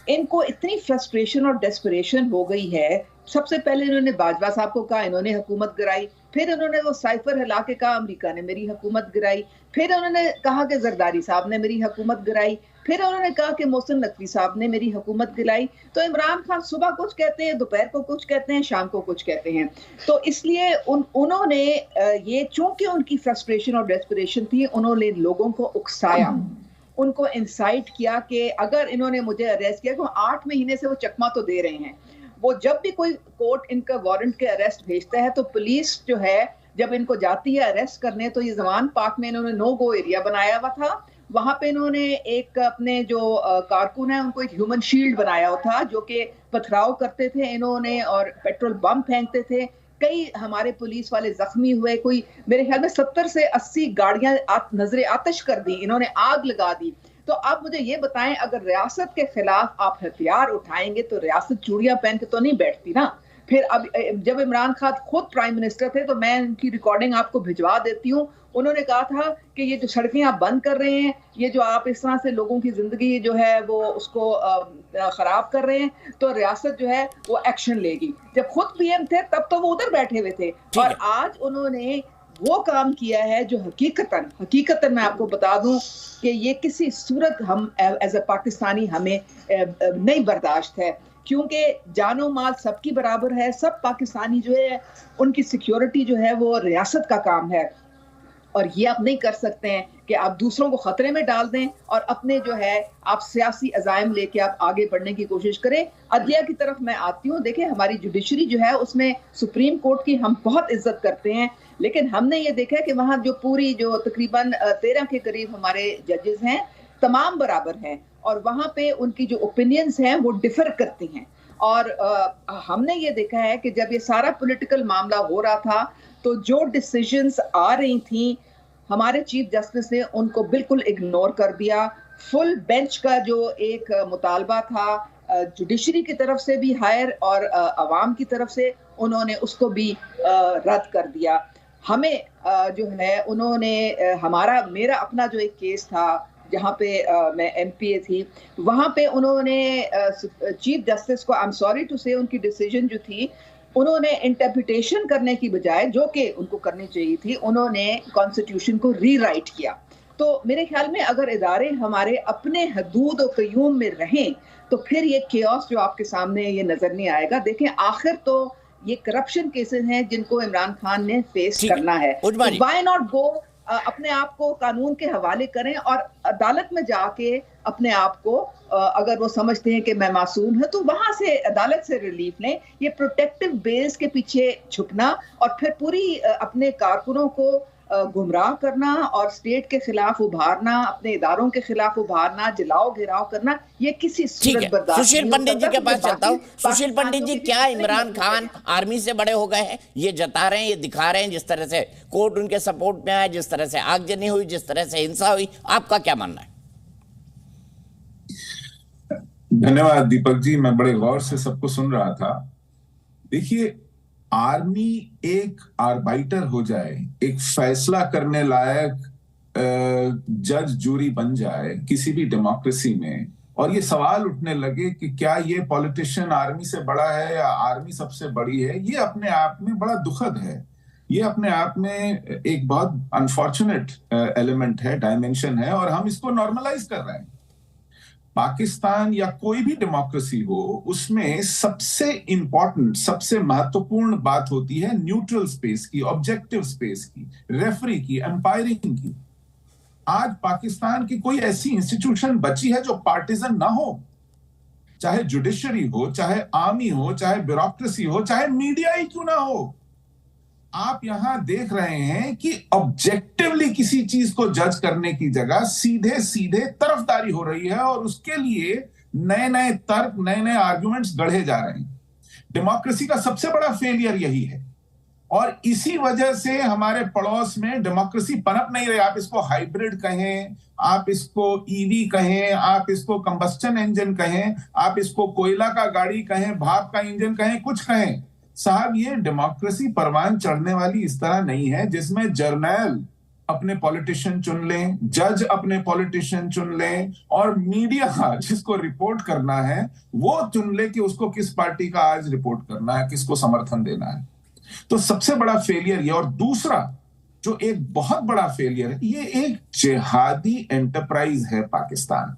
इनको इतनी फ्रस्ट्रेशन और डेस्परेशन हो गई है। सबसे पहले इन्होंने बाजवा साहब को कहा इन्होंने हुकूमत गिराई, फिर उन्होंने वो साइफर हिला के कहा अमेरिका ने मेरी हुकूमत गिराई, फिर उन्होंने कहा कि जरदारी साहब ने मेरी हुकूमत गिराई, फिर उन्होंने कहा कि मोहसिन नकवी साहब ने मेरी हुकूमत गिराई। तो इमरान खान सुबह कुछ कहते हैं, दोपहर को कुछ कहते हैं, शाम को कुछ कहते हैं। तो इसलिए उन्होंने ये चूंकि उनकी फ्रस्ट्रेशन और डेस्परेशन थी, उन्होंने लोगों को उकसाया, उनको इंसाइट किया कि अगर इन्होंने मुझे अरेस्ट किया, तो 8 महीने से वो चकमा तो दे रहे हैं। वो जब भी कोई कोर्ट इनका वारंट के अरेस्ट भेजता है तो पुलिस जो है जब इनको जाती है अरेस्ट करने, तो ये जमान पार्क में इन्होंने नो गो एरिया बनाया हुआ था। वहां पे इन्होंने एक अपने जो कारकुन है उनको एक ह्यूमन शील्ड बनाया हुआ था जो कि पथराव करते थे इन्होंने और पेट्रोल बम फेंकते थे। कई हमारे पुलिस वाले जख्मी हुए, कोई मेरे ख्याल में 70 से 80 गाड़ियां नजरे आतिश कर दी, इन्होंने आग लगा दी। तो आप मुझे ये बताएं, अगर रियासत के खिलाफ आप हथियार उठाएंगे तो रियासत चूड़ियां पहन के तो नहीं बैठती ना। फिर अब जब इमरान खान खुद प्राइम मिनिस्टर थे तो मैं उनकी रिकॉर्डिंग आपको भिजवा देती हूँ। उन्होंने कहा था कि ये जो सड़कें आप बंद कर रहे हैं, ये जो आप इस तरह से लोगों की जिंदगी जो है वो उसको खराब कर रहे हैं, तो रियासत जो है वो एक्शन लेगी। जब खुद पीएम थे तब तो वो उधर बैठे हुए थे, और आज उन्होंने वो काम किया है जो हकीकतन मैं आपको बता दूं कि ये किसी सूरत हम एज ए पाकिस्तानी हमें नहीं बर्दाश्त है, क्योंकि जानो माल सबकी बराबर है। सब पाकिस्तानी जो है उनकी सिक्योरिटी जो है वो रियासत का काम है, और ये आप नहीं कर सकते हैं कि आप दूसरों को खतरे में डाल दें और अपने जो है आप सियासी अज़ाइम लेके आप आगे बढ़ने की कोशिश करें। अदलिया की तरफ मैं आती हूँ। देखिए हमारी जुडिशरी जो है उसमें सुप्रीम कोर्ट की हम बहुत इज्जत करते हैं, लेकिन हमने ये देखा कि वहाँ जो पूरी जो तकरीबन 13 के करीब हमारे जजेस हैं तमाम बराबर हैं, और वहाँ पे उनकी जो ओपिनियंस हैं वो डिफर करती हैं। और हमने ये देखा है कि जब ये सारा पॉलिटिकल मामला हो रहा था तो जो डिसीजंस आ रही थी हमारे चीफ जस्टिस ने उनको बिल्कुल इग्नोर कर दिया। फुल बेंच का जो एक मुतालबा था जुडिशरी की तरफ से भी हायर और अवाम की तरफ से, उन्होंने उसको भी रद्द कर दिया। हमें जो है उन्होंने मेरा अपना जो एक केस था जहाँ पे मैं एमपीए थी, वहाँ पे उन्होंने चीफ जस्टिस को, आई एम सॉरी टू से, उनकी डिसीजन जो थी उन्होंने इंटरप्रिटेशन करने की बजाय जो कि उनको करनी चाहिए थी, उन्होंने कॉन्स्टिट्यूशन को रीराइट किया। तो मेरे ख्याल में अगर इदारे हमारे अपने हदूद और क़यूम में रहें तो फिर ये केओस जो आपके सामने ये नजर नहीं आएगा। देखें, आखिर तो ये करप्शन केसेस हैं जिनको इमरान खान ने फेस करना है, तो व्हाई नॉट गो अपने आप को कानून के हवाले करें और अदालत में जाके अपने आप को अगर वो समझते हैं कि मैं मासूम है तो वहां से अदालत से रिलीफ लें। ये प्रोटेक्टिव बेल्स के पीछे छुपना और फिर पूरी अपने कारकुनों को गुमराह करना और स्टेट के खिलाफ उभारना, अपने इदारों के खिलाफ उभारना, जलाओ घिराव करना, ये किसी सूरत बर्दाश्त। सुशील पंडित जी के पास चलता हूँ। सुशील पंडित जी, क्या इमरान खान आर्मी से बड़े हो गए हैं? ये जता रहे हैं, ये दिखा रहे हैं, जिस तरह से कोर्ट उनके सपोर्ट में आया, जिस तरह से आगजनी हुई, जिस तरह से हिंसा हुई, आपका क्या मानना है? धन्यवाद दीपक जी, मैं बड़े गौर से सबको सुन रहा था। देखिए, आर्मी एक आर्बाइटर हो जाए, एक फैसला करने लायक जज जूरी बन जाए किसी भी डेमोक्रेसी में, और ये सवाल उठने लगे कि क्या ये पॉलिटिशियन आर्मी से बड़ा है या आर्मी सबसे बड़ी है, ये अपने आप में बड़ा दुखद है। ये अपने आप में एक बहुत अनफॉर्चुनेट एलिमेंट है, डायमेंशन है, और हम इसको नॉर्मलाइज कर रहे हैं। पाकिस्तान या कोई भी डेमोक्रेसी हो, उसमें सबसे इंपॉर्टेंट, सबसे महत्वपूर्ण बात होती है न्यूट्रल स्पेस की, ऑब्जेक्टिव स्पेस की, रेफरी की, एम्पायरिंग की। आज पाकिस्तान की कोई ऐसी इंस्टीट्यूशन बची है जो पार्टिजन ना हो, चाहे जुडिशरी हो, चाहे आर्मी हो, चाहे ब्यूरोक्रेसी हो, चाहे मीडिया ही क्यों ना हो। आप यहां देख रहे हैं कि ऑब्जेक्टिवली किसी चीज को जज करने की जगह सीधे सीधे तरफदारी हो रही है, और उसके लिए नए नए तर्क, नए नए आर्गुमेंट्स गढ़े जा रहे हैं। डेमोक्रेसी का सबसे बड़ा फेलियर यही है, और इसी वजह से हमारे पड़ोस में डेमोक्रेसी पनप नहीं रही। आप इसको हाइब्रिड कहें, आप इसको ईवी कहें, आप इसको कंबस्टन इंजन कहें, आप इसको कोयला का गाड़ी कहें, भाप का इंजन कहें, कुछ कहें, साहब ये डेमोक्रेसी परवान चढ़ने वाली इस तरह नहीं है जिसमें जर्नल अपने पॉलिटिशियन चुन लें, जज अपने पॉलिटिशियन चुन लें, और मीडिया जिसको रिपोर्ट करना है वो चुन ले कि उसको किस पार्टी का आज रिपोर्ट करना है, किसको समर्थन देना है। तो सबसे बड़ा फेलियर ये। और दूसरा जो एक बहुत बड़ा फेलियर है, ये एक जिहादी एंटरप्राइज है पाकिस्तान।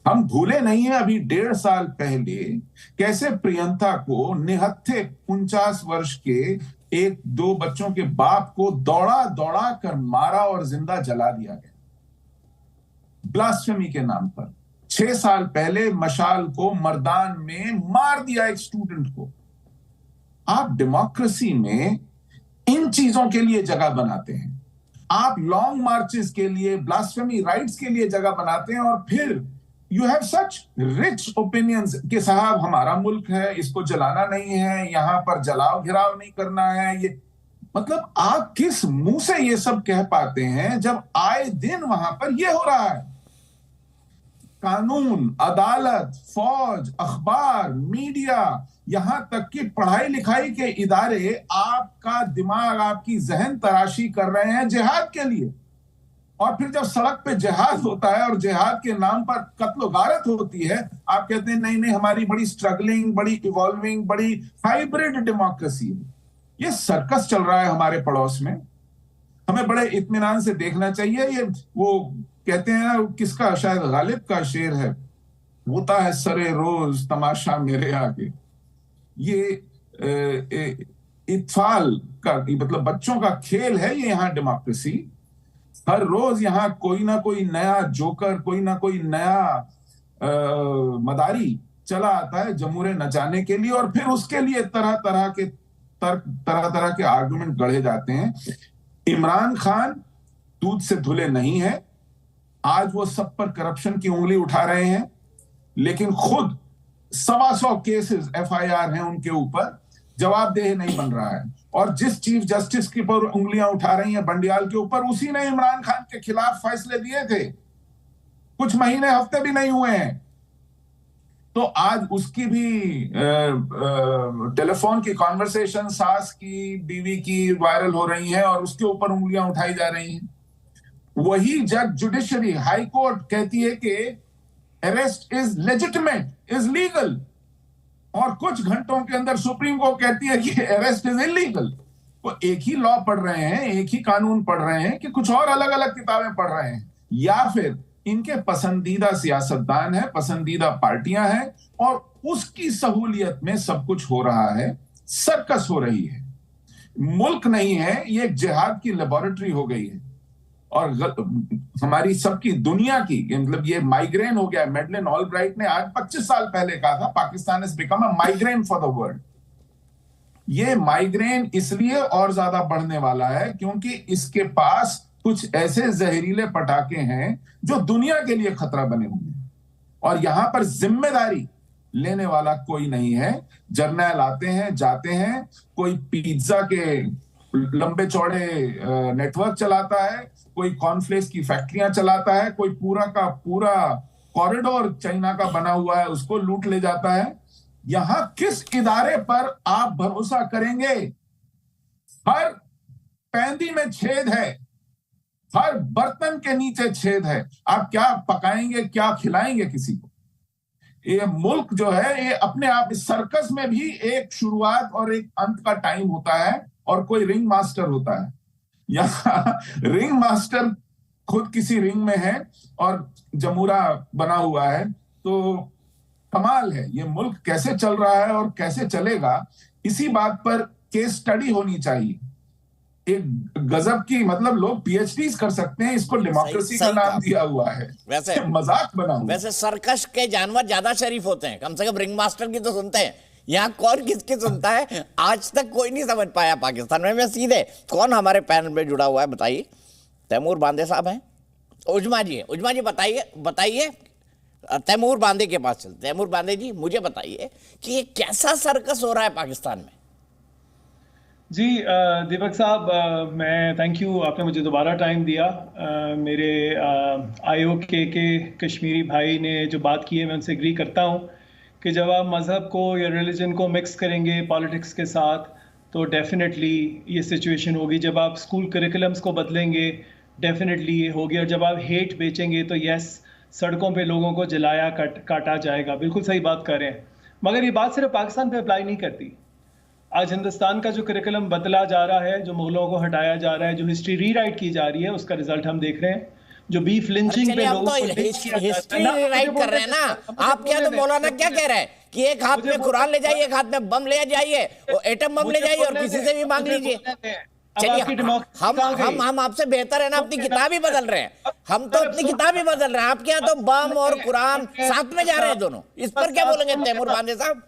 हम भूले नहीं है अभी 1.5 साल पहले कैसे प्रियंका को निहत्थे 49 वर्ष के एक दो बच्चों के बाप को दौड़ा दौड़ा कर मारा और जिंदा जला दिया गया ब्लास्फेमी के नाम पर। 6 साल पहले मशाल को मर्दान में मार दिया एक स्टूडेंट को। आप डेमोक्रेसी में इन चीजों के लिए जगह बनाते हैं, आप लॉन्ग मार्चेस के लिए, ब्लास्फेमी राइट्स के लिए जगह बनाते हैं, और फिर you have such rich opinions कि साहब हमारा मुल्क है, इसको जलाना नहीं है, यहां पर जलाव घिराव नहीं करना है। ये मतलब आप किस मुंह से ये सब कह पाते हैं जब आए दिन वहां पर ये हो रहा है। कानून, अदालत, फौज, अखबार, मीडिया, यहां तक कि पढ़ाई लिखाई के इदारे आपका दिमाग, आपकी जहन तराशी कर रहे हैं जिहाद के लिए। और फिर जब सड़क पे जिहाद होता है और जिहाद के नाम पर कत्ल गारत होती है, आप कहते हैं नहीं नहीं हमारी बड़ी स्ट्रगलिंग, बड़ी इवॉल्विंग, बड़ी हाइब्रिड डेमोक्रेसी है। ये सर्कस चल रहा है हमारे पड़ोस में, हमें बड़े इत्मीनान से देखना चाहिए। ये वो कहते हैं ना, किसका, शायद गालिब का शेर है, होता है सरे रोज तमाशा मेरे आगे। ये इत्फाल का मतलब बच्चों का खेल है ये यहाँ डेमोक्रेसी। हर रोज यहाँ कोई ना कोई नया जोकर, कोई ना कोई नया मदारी चला आता है जमूरे नचाने के लिए, और फिर उसके लिए तरह तरह के तर्क, तरह तरह के आर्गुमेंट गढ़े जाते हैं। इमरान खान दूध से धुले नहीं है। आज वो सब पर करप्शन की उंगली उठा रहे हैं, लेकिन खुद 125 केसेस FIR हैं उनके ऊपर, जवाबदेह नहीं बन रहा है। और जिस चीफ जस्टिस के पर उंगलियां उठा रही हैं बंडियाल के ऊपर, उसी ने इमरान खान के खिलाफ फैसले दिए थे, कुछ महीने हफ्ते भी नहीं हुए हैं। तो आज उसकी भी टेलीफोन की कॉन्वर्सेशन सास की, बीवी की वायरल हो रही हैं और उसके ऊपर उंगलियां उठाई जा रही हैं। वही जज जुडिशरी, हाई कोर्ट कहती है कि arrest is legitimate, is legal, और कुछ घंटों के अंदर सुप्रीम कोर्ट कहती है कि अरेस्ट इज इलीगल। वो एक ही लॉ पढ़ रहे हैं, एक ही कानून पढ़ रहे हैं, कि कुछ और अलग अलग किताबें पढ़ रहे हैं, या फिर इनके पसंदीदा सियासतदान है, पसंदीदा पार्टियां हैं और उसकी सहूलियत में सब कुछ हो रहा है, सर्कस हो रही है। मुल्क नहीं है, ये एक जिहाद की लेबोरेटरी हो गई है। और हमारी सबकी दुनिया की, मतलब ये माइग्रेन हो गया। मैडलिन ऑलब्राइट ने आज 25 साल पहले कहा था, Pakistan has become a migraine for the world. ये माइग्रेन इसलिए और ज्यादा बढ़ने वाला है क्योंकि इसके पास कुछ ऐसे जहरीले पटाखे हैं जो दुनिया के लिए खतरा बने हुए हैं, और यहां पर जिम्मेदारी लेने वाला कोई नहीं है। जर्नैल आते हैं, जाते हैं, कोई पिज्जा के लंबे चौड़े नेटवर्क चलाता है, कोई कॉर्नफ्लेक्स की फैक्ट्रियां चलाता है, कोई पूरा का पूरा कॉरिडोर चाइना का बना हुआ है उसको लूट ले जाता है। यहां किस इदारे पर आप भरोसा करेंगे? हर पैंदी में छेद है, हर बर्तन के नीचे छेद है। आप क्या पकाएंगे, क्या खिलाएंगे किसी को? ये मुल्क जो है, ये अपने आप, इस सर्कस में भी एक शुरुआत और एक अंत का टाइम होता है, और कोई रिंग मास्टर होता है। यहाँ रिंग मास्टर खुद किसी रिंग में है और जमूरा बना हुआ है। तो कमाल है, ये मुल्क कैसे चल रहा है और कैसे चलेगा, इसी बात पर केस स्टडी होनी चाहिए। एक गजब की, मतलब लोग पीएचडीज कर सकते हैं, इसको डेमोक्रेसी का नाम दिया हुआ है, वैसे मजाक बना हुआ। वैसे सर्कस के जानवर ज्यादा शरीफ होते हैं, कम से कम रिंग मास्टर की तो सुनते हैं। यहाँ कौन किसकी सुनता है, आज तक कोई नहीं समझ पाया पाकिस्तान में। मैं सीधे, कौन हमारे पैनल में जुड़ा हुआ है बताइए? तैमूर बांदे साहब हैं, उजमा जी है। उजमा जी बताइए तैमूर बांदे के पास चलते। तैमूर बांदे जी, मुझे बताइए कि ये कैसा सर्कस हो रहा है पाकिस्तान में? जी दीपक साहब, मैं थैंक यू, आपने मुझे दोबारा टाइम दिया। मेरे IOK के कश्मीरी भाई ने जो बात की है, मैं उनसे एग्री करता हूँ कि जब आप मज़हब को या रिलीजन को मिक्स करेंगे पॉलिटिक्स के साथ, तो डेफिनेटली ये सिचुएशन होगी। जब आप स्कूल करिकुलम्स को बदलेंगे, डेफिनेटली ये होगी। और जब आप हेट बेचेंगे, तो यस, सड़कों पे लोगों को जलाया काटा जाएगा। बिल्कुल सही बात कर रहे हैं, मगर ये बात सिर्फ पाकिस्तान पे अप्लाई नहीं करती। आज हिंदुस्तान का जो करिकुलम बदला जा रहा है, जो मुगलों को हटाया जा रहा है, जो हिस्ट्री रीराइट की जा रही है, उसका रिजल्ट हम देख रहे हैं। जो बीफ लिंचिंग पे लोगों को हिस्ट्री रीराइट कर रहे हैं ना आप। क्या तो मौलाना क्या कह रहे हैं कि एक हाथ में कुरान ले जाइए, एक हाथ में बम ले जाइए, एटम बम ले जाइए और किसी से भी मांग लीजिए। चलिए, हम आपसे बेहतर है ना, अपनी किताब ही बदल रहे हैं। हम तो अपनी किताब ही बदल रहे हैं, आपके यहाँ तो बम और कुरान साथ में जा रहे हैं दोनों। इस पर क्या बोलेंगे तैमूर बांदे साहब?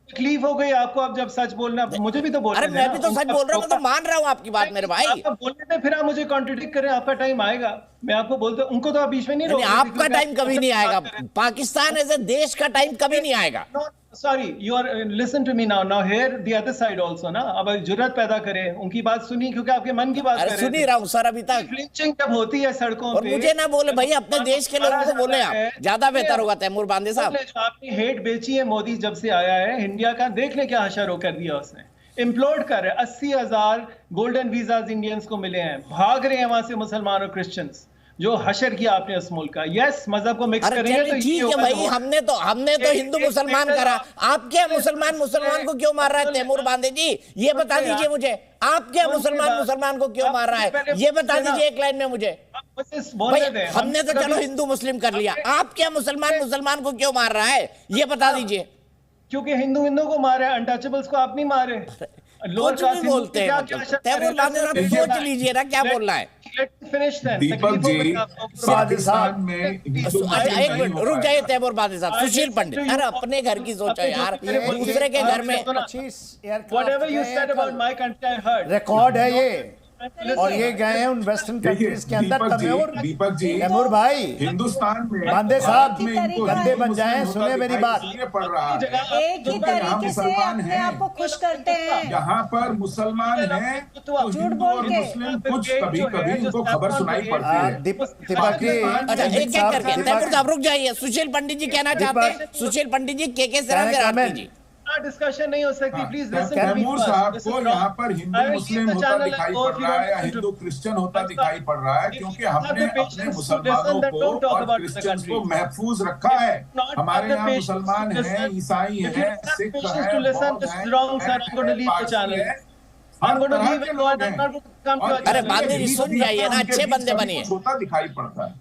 तकलीफ हो गई आपको, अब जब सच बोलना, मुझे भी तो बोलना। अरे मैं भी तो सच बोल रहा हूँ, मैं तो मान रहा हूँ आपकी बात मेरे भाई। आप बोलने में फिर आप मुझे कॉन्ट्रडिक्ट करें, आपका टाइम आएगा। मैं आपको बोलते, उनको तो आप बीच में नहीं रोक। आपका टाइम कभी नहीं आएगा, पाकिस्तान ऐसे देश का टाइम कभी नहीं आएगा। Sorry, you are listen to me now. Now here the other side also ना, अब जुर्रत पैदा करें, उनकी बात सुनी, क्योंकि आपके मन की बात कर रहे हैं। सुनी रहा हूँ सर अभी तक। लिंचिंग जब होती है सड़कों और पे, मुझे ना बोले भाई, अपने देश के लोगों को बोले आप, ज्यादा बेहतर होगा तैमूर बांदे साहब। आपने हेट बेची है मोदी जब से आया है इंडिया का, देख ले क्या हशर कर दिया उसने। इम्प्लोड कर रहे, 80,000 गोल्डन वीजाज इंडियंस को मिले हैं, भाग रहे हैं वहां से मुसलमान और क्रिश्चियंस। जो हशर किया आपने उस मुल्क का। यस, मजहब को मिक्स करेंगे तो ठीक है भाई, हमने तो हिंदू मुसलमान करा। आप क्या मुसलमान को क्यों मार रहा है तैमूर बांदे जी? ये बता दीजिए मुझे, आप क्या मुसलमान को क्यों मार रहा है? ये बता दीजिए एक लाइन में मुझे। हमने तो चलो हिंदू मुस्लिम कर लिया, आप क्या मुसलमान को क्यों मार रहा है? ये बता दीजिए। क्योंकि हिंदू को मारे, अनटचेबल्स को आप नहीं मारे। कुछ भी बोलते हैं, तैमूर बांदे साहब सोच लीजिए ना क्या बोलना है। दीपक जी, पाकिस्तान में अच्छा एक मिनट रुक जाइए तैमूर बांदे साहब। सुशील पंडित, अरे अपने घर की सोचो यार, दूसरे के घर में। रिकॉर्ड है ये, और ये गए हैं उन वेस्टर्न कंट्रीज के अंदर। दीपक जी, तैमूर भाई, हिंदुस्तान में बांदे साहब गंदे बन जाए, सुने मेरी बात। पड़ रहा है एक ही तरीके से अपने आप को खुश करते हैं। यहाँ पर मुसलमान हैं तो हिंदू और मुस्लिम कुछ कभी कभी इनको खबर सुनाई पड़ती है। दीपक जी, अच्छा एक एक करके तैमूर साहब रुक जाइए। सुशील पंडित जी कहना चाहते हैं। सुशील पंडित जी, के सिराज जी। डिस्कशन नहीं हो सकती, प्लीज लिसन। तैमूर साहब को यहाँ पर हिंदू मुस्लिम होता दिखाई पड़ रहा है या हिंदू क्रिश्चियन होता दिखाई पड़ रहा है, क्योंकि हमने अपने मुसलमानों को और क्रिश्चियंस को महफूज रखा है। हमारे यहाँ मुसलमान हैं, ईसाई हैं, सिख हैं, हर तरह के लोग हैं। अरे बांदे जी सुन जाइए ना, अच्छे बंदे बनिए। होता दिखाई पड़ता है,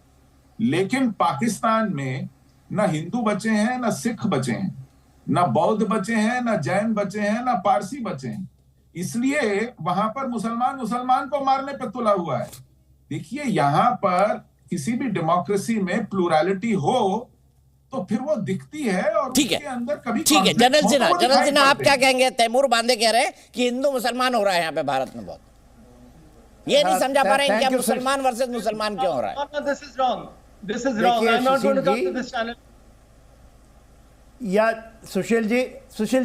लेकिन पाकिस्तान में न हिंदू बचे हैं, न सिख बचे हैं, न बौद्ध बचे हैं, न जैन बचे हैं, न पारसी बचे हैं। इसलिए वहां पर मुसलमान को मारने पर तुला हुआ है। देखिए, यहां पर किसी भी डेमोक्रेसी में प्लूरैलिटी हो तो फिर वो दिखती है, और ठीक है, उसके अंदर कभी ठीक है। जनरल सिन्हा आप क्या कहेंगे? कहेंगे? तैमूर बांदे कह रहे हैं कि हिंदू मुसलमान हो रहा है यहाँ पे भारत में बहुत, ये नहीं समझा पा रहे हैं कि मुसलमान वर्सेस मुसलमान क्यों हो रहा है। This is wrong. This is wrong. I'm not going to come to this channel. या सुशील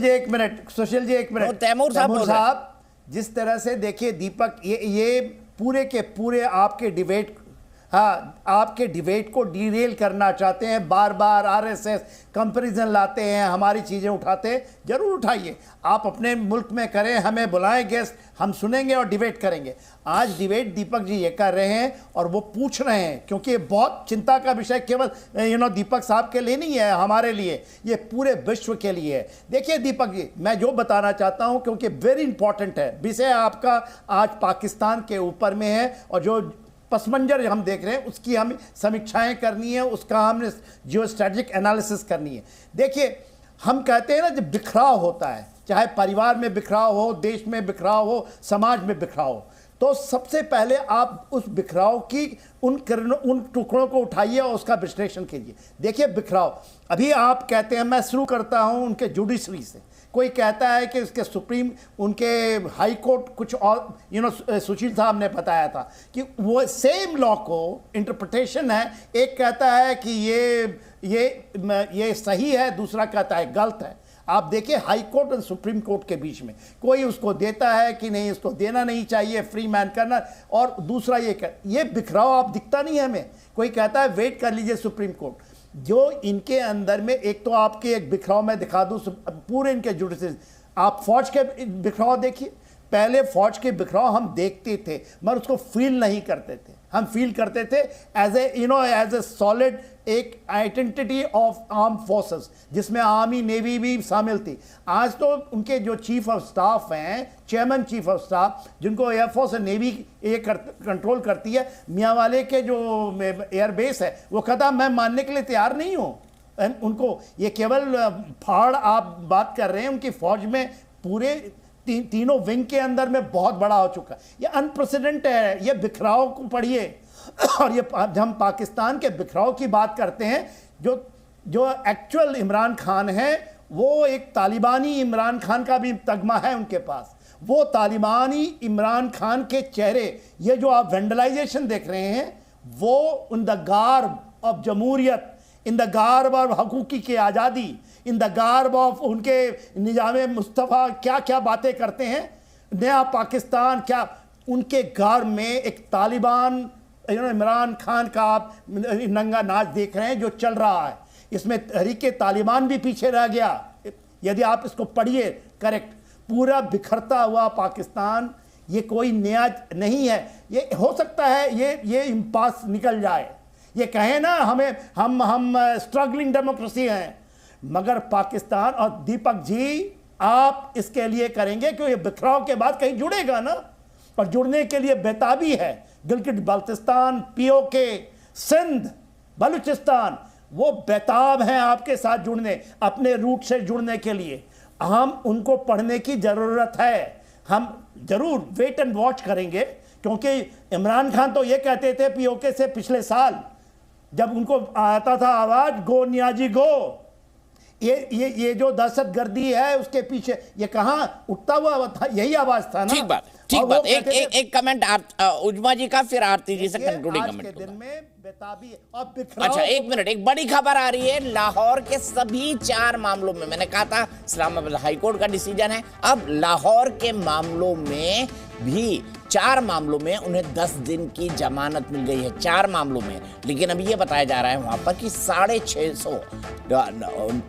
जी एक मिनट। तैमूर साहब, जिस तरह से देखिए दीपक, ये पूरे के पूरे आपके डिबेट, हाँ, आपके डिबेट को डीरेल करना चाहते हैं, बार बार आरएसएस कंपैरिजन लाते हैं, हमारी चीज़ें उठाते हैं। जरूर उठाइए, आप अपने मुल्क में करें, हमें बुलाएं गेस्ट, हम सुनेंगे और डिबेट करेंगे। आज डिबेट दीपक जी ये कर रहे हैं और वो पूछ रहे हैं, क्योंकि ये बहुत चिंता का विषय केवल दीपक साहब के लिए नहीं है, हमारे लिए, ये पूरे विश्व के लिए है। देखिए दीपक जी, मैं जो बताना चाहता हूँ, क्योंकि वेरी इंपॉर्टेंट है विषय आपका, आज पाकिस्तान के ऊपर में है, और जो पसमंजर हम देख रहे हैं उसकी हमें समीक्षाएं करनी है, उसका हमने जियो स्ट्रेटेजिक एनालिसिस करनी है। देखिए, हम कहते हैं ना, जब बिखराव होता है, चाहे परिवार में बिखराव हो, देश में बिखराव हो, समाज में बिखराव हो, तो सबसे पहले आप उस बिखराव की उन टुकड़ों को उठाइए और उसका विश्लेषण कीजिए। देखिए बिखराव, अभी आप कहते हैं, मैं शुरू करता हूं उनके जुडिशरी से। कोई कहता है कि उसके सुप्रीम, उनके हाई कोर्ट कुछ और, सुशील साहब ने बताया था कि वो सेम लॉ को इंटरप्रिटेशन है, एक कहता है कि ये सही है, दूसरा कहता है गलत है। आप देखिए हाई कोर्ट और सुप्रीम कोर्ट के बीच में कोई उसको देता है कि नहीं, इसको देना नहीं चाहिए, फ्री मैन करना, और दूसरा ये बिखराव आप दिखता नहीं है हमें। कोई कहता है वेट कर लीजिए सुप्रीम कोर्ट। जो इनके अंदर में, एक तो आपके एक बिखराव मैं दिखा दूं पूरे इनके जुडिशरी, आप फौज के बिखराव देखिए। पहले फौज के बिखराव हम देखते थे मगर उसको फील नहीं करते थे, हम फील करते थे एज ए सॉलिड एक आइडेंटिटी ऑफ आर्म फोर्सेस, जिसमें आर्मी नेवी भी शामिल थी। आज तो उनके जो चीफ ऑफ स्टाफ हैं, चेयरमैन चीफ ऑफ स्टाफ, जिनको एयरफोर्स और नेवी कंट्रोल करती है, मियाँ वाले के जो एयरबेस है, वो कहता मैं मानने के लिए तैयार नहीं हूँ। उनको ये केवल फाड़ आप बात कर रहे हैं, उनकी फौज में पूरे तीनों विंग के अंदर में बहुत बड़ा हो चुका है। ये अनप्रेसिडेंट है, ये बिखराव को पढ़िए। और ये हम पाकिस्तान के बिखराव की बात करते हैं, जो एक्चुअल इमरान खान है, वो एक तालिबानी इमरान खान का भी तगमा है उनके पास। वो तालिबानी इमरान खान के चेहरे, ये जो आप वेंडलाइजेशन देख रहे हैं, वो इन द गार्ब ऑफ जमहूरियत, इन द गार्ब ऑफ हकूकी की आज़ादी, इन द गार्ब ऑफ उनके निजाम मुस्तफ़ा, क्या क्या बातें करते हैं, नया पाकिस्तान, क्या उनके गार्ब में एक तालिबान इमरान खान का आप नंगा नाच देख रहे हैं जो चल रहा है। इसमें तहरीके तालिबान भी पीछे रह गया। यदि आप इसको पढ़िए करेक्ट, पूरा बिखरता हुआ पाकिस्तान, ये कोई नया नहीं है। ये हो सकता है ये इम्पास निकल जाए, ये कहें ना हम स्ट्रगलिंग डेमोक्रेसी हैं, मगर पाकिस्तान, और दीपक जी आप इसके लिए करेंगे कि ये बिखराव के बाद कहीं जुड़ेगा ना, और जुड़ने के लिए बेताबी है। गिलगित बाल्टिस्तान, पीओके, सिंध, बलूचिस्तान, वो बेताब हैं आपके साथ जुड़ने, अपने रूट से जुड़ने के लिए। हम उनको पढ़ने की ज़रूरत है। हम ज़रूर वेट एंड वॉच करेंगे, क्योंकि इमरान खान तो ये कहते थे पीओके से पिछले साल, जब उनको आता था आवाज़ गो नियाजी गो, ये जो दहशतगर्दी है उसके पीछे ये कहाँ उठता हुआ था, यही आवाज़ था ना। ठीक बात। एक कमेंट उजमा जी का, फिर आरती जी से कंक्लूडिंग कमेंट। आज के दिन में बेताबी और अच्छा, एक मिनट, एक बड़ी खबर आ रही है। लाहौर के सभी 4 मामलों में, मैंने कहा था इस्लामाबाद हाई कोर्ट का डिसीजन है, अब लाहौर के मामलों में भी 4 मामलों में उन्हें 10 दिन की जमानत मिल गई है, 4 मामलों में। लेकिन अभी ये बताया जा रहा है वहां पर कि 650,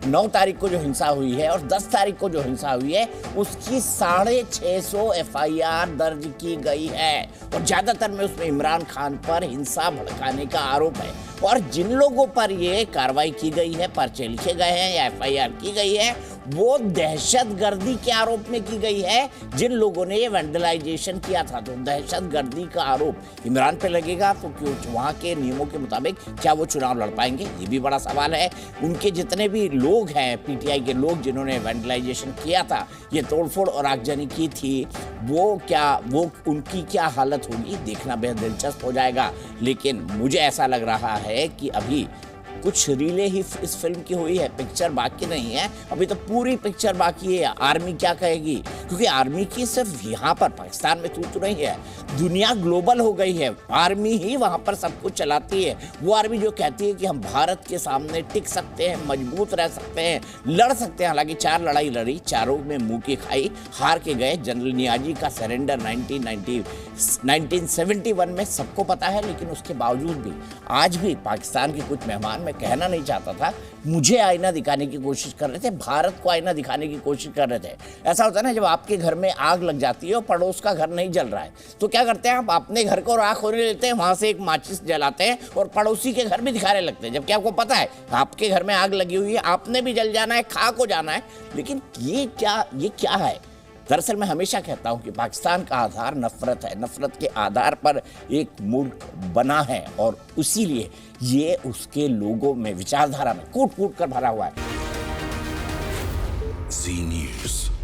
9 तारीख को जो हिंसा हुई है और 10 तारीख को जो हिंसा हुई है, उसकी 650 FIR दर्ज की गई है, और ज्यादातर में उसमें इमरान खान पर हिंसा भड़काने का आरोप है। और जिन लोगों पर ये कार्रवाई की गई है, पर्चे लिखे गए हैं या FIR की गई है, वो दहशतगर्दी के आरोप में की गई है। जिन लोगों ने ये वैंडलाइजेशन किया था, तो दहशतगर्दी का आरोप इमरान पे लगेगा तो क्यों वहाँ के नियमों के मुताबिक क्या वो चुनाव लड़ पाएंगे, ये भी बड़ा सवाल है। उनके जितने भी लोग हैं, पीटीआई के लोग जिन्होंने वैंडलाइजेशन किया था, ये तोड़फोड़ और आगजनी की थी, वो उनकी क्या हालत होगी देखना बेहद दिलचस्प हो जाएगा। लेकिन मुझे ऐसा लग रहा है कि अभी कुछ रीले ही इस फिल्म की हुई है, पिक्चर बाकी नहीं है, अभी तो पूरी पिक्चर बाकी है। आर्मी क्या कहेगी, क्योंकि आर्मी की सिर्फ यहाँ पर पाकिस्तान में तू नहीं है, दुनिया ग्लोबल हो गई है, आर्मी ही वहाँ पर सब कुछ चलाती है। वो आर्मी जो कहती है कि हम भारत के सामने टिक सकते हैं, मजबूत रह सकते हैं, लड़ सकते हैं। हालांकि 4 लड़ाई लड़ी, चारों में मुंह की खाई, हार के गए। जनरल नियाजी का सरेंडर 1971 में सबको पता है, लेकिन उसके बावजूद भी आज भी पाकिस्तान के कुछ मेहमान, मैं कहना नहीं चाहता था, मुझे आईना दिखाने की कोशिश कर रहे थे, भारत को आईना दिखाने की कोशिश कर रहे थे। ऐसा होता है ना, जब आपके घर में आग लग जाती है और पड़ोस का घर नहीं जल रहा है, तो क्या करते हैं आप, अपने घर को राख होने देते हैं, वहां से एक माचिस जलाते हैं और पड़ोसी के घर भी दिखाने लगते हैं, जबकि आपको पता है आपके घर में आग लगी हुई है, आपने भी जल जाना है, खाक हो जाना है। लेकिन ये क्या है? दरअसल मैं हमेशा कहता हूं कि पाकिस्तान का आधार नफरत है, नफरत के आधार पर एक मुल्क बना है और इसीलिए ये उसके लोगों में, विचारधारा में कूट कूट कर भरा हुआ है। जी न्यूज़।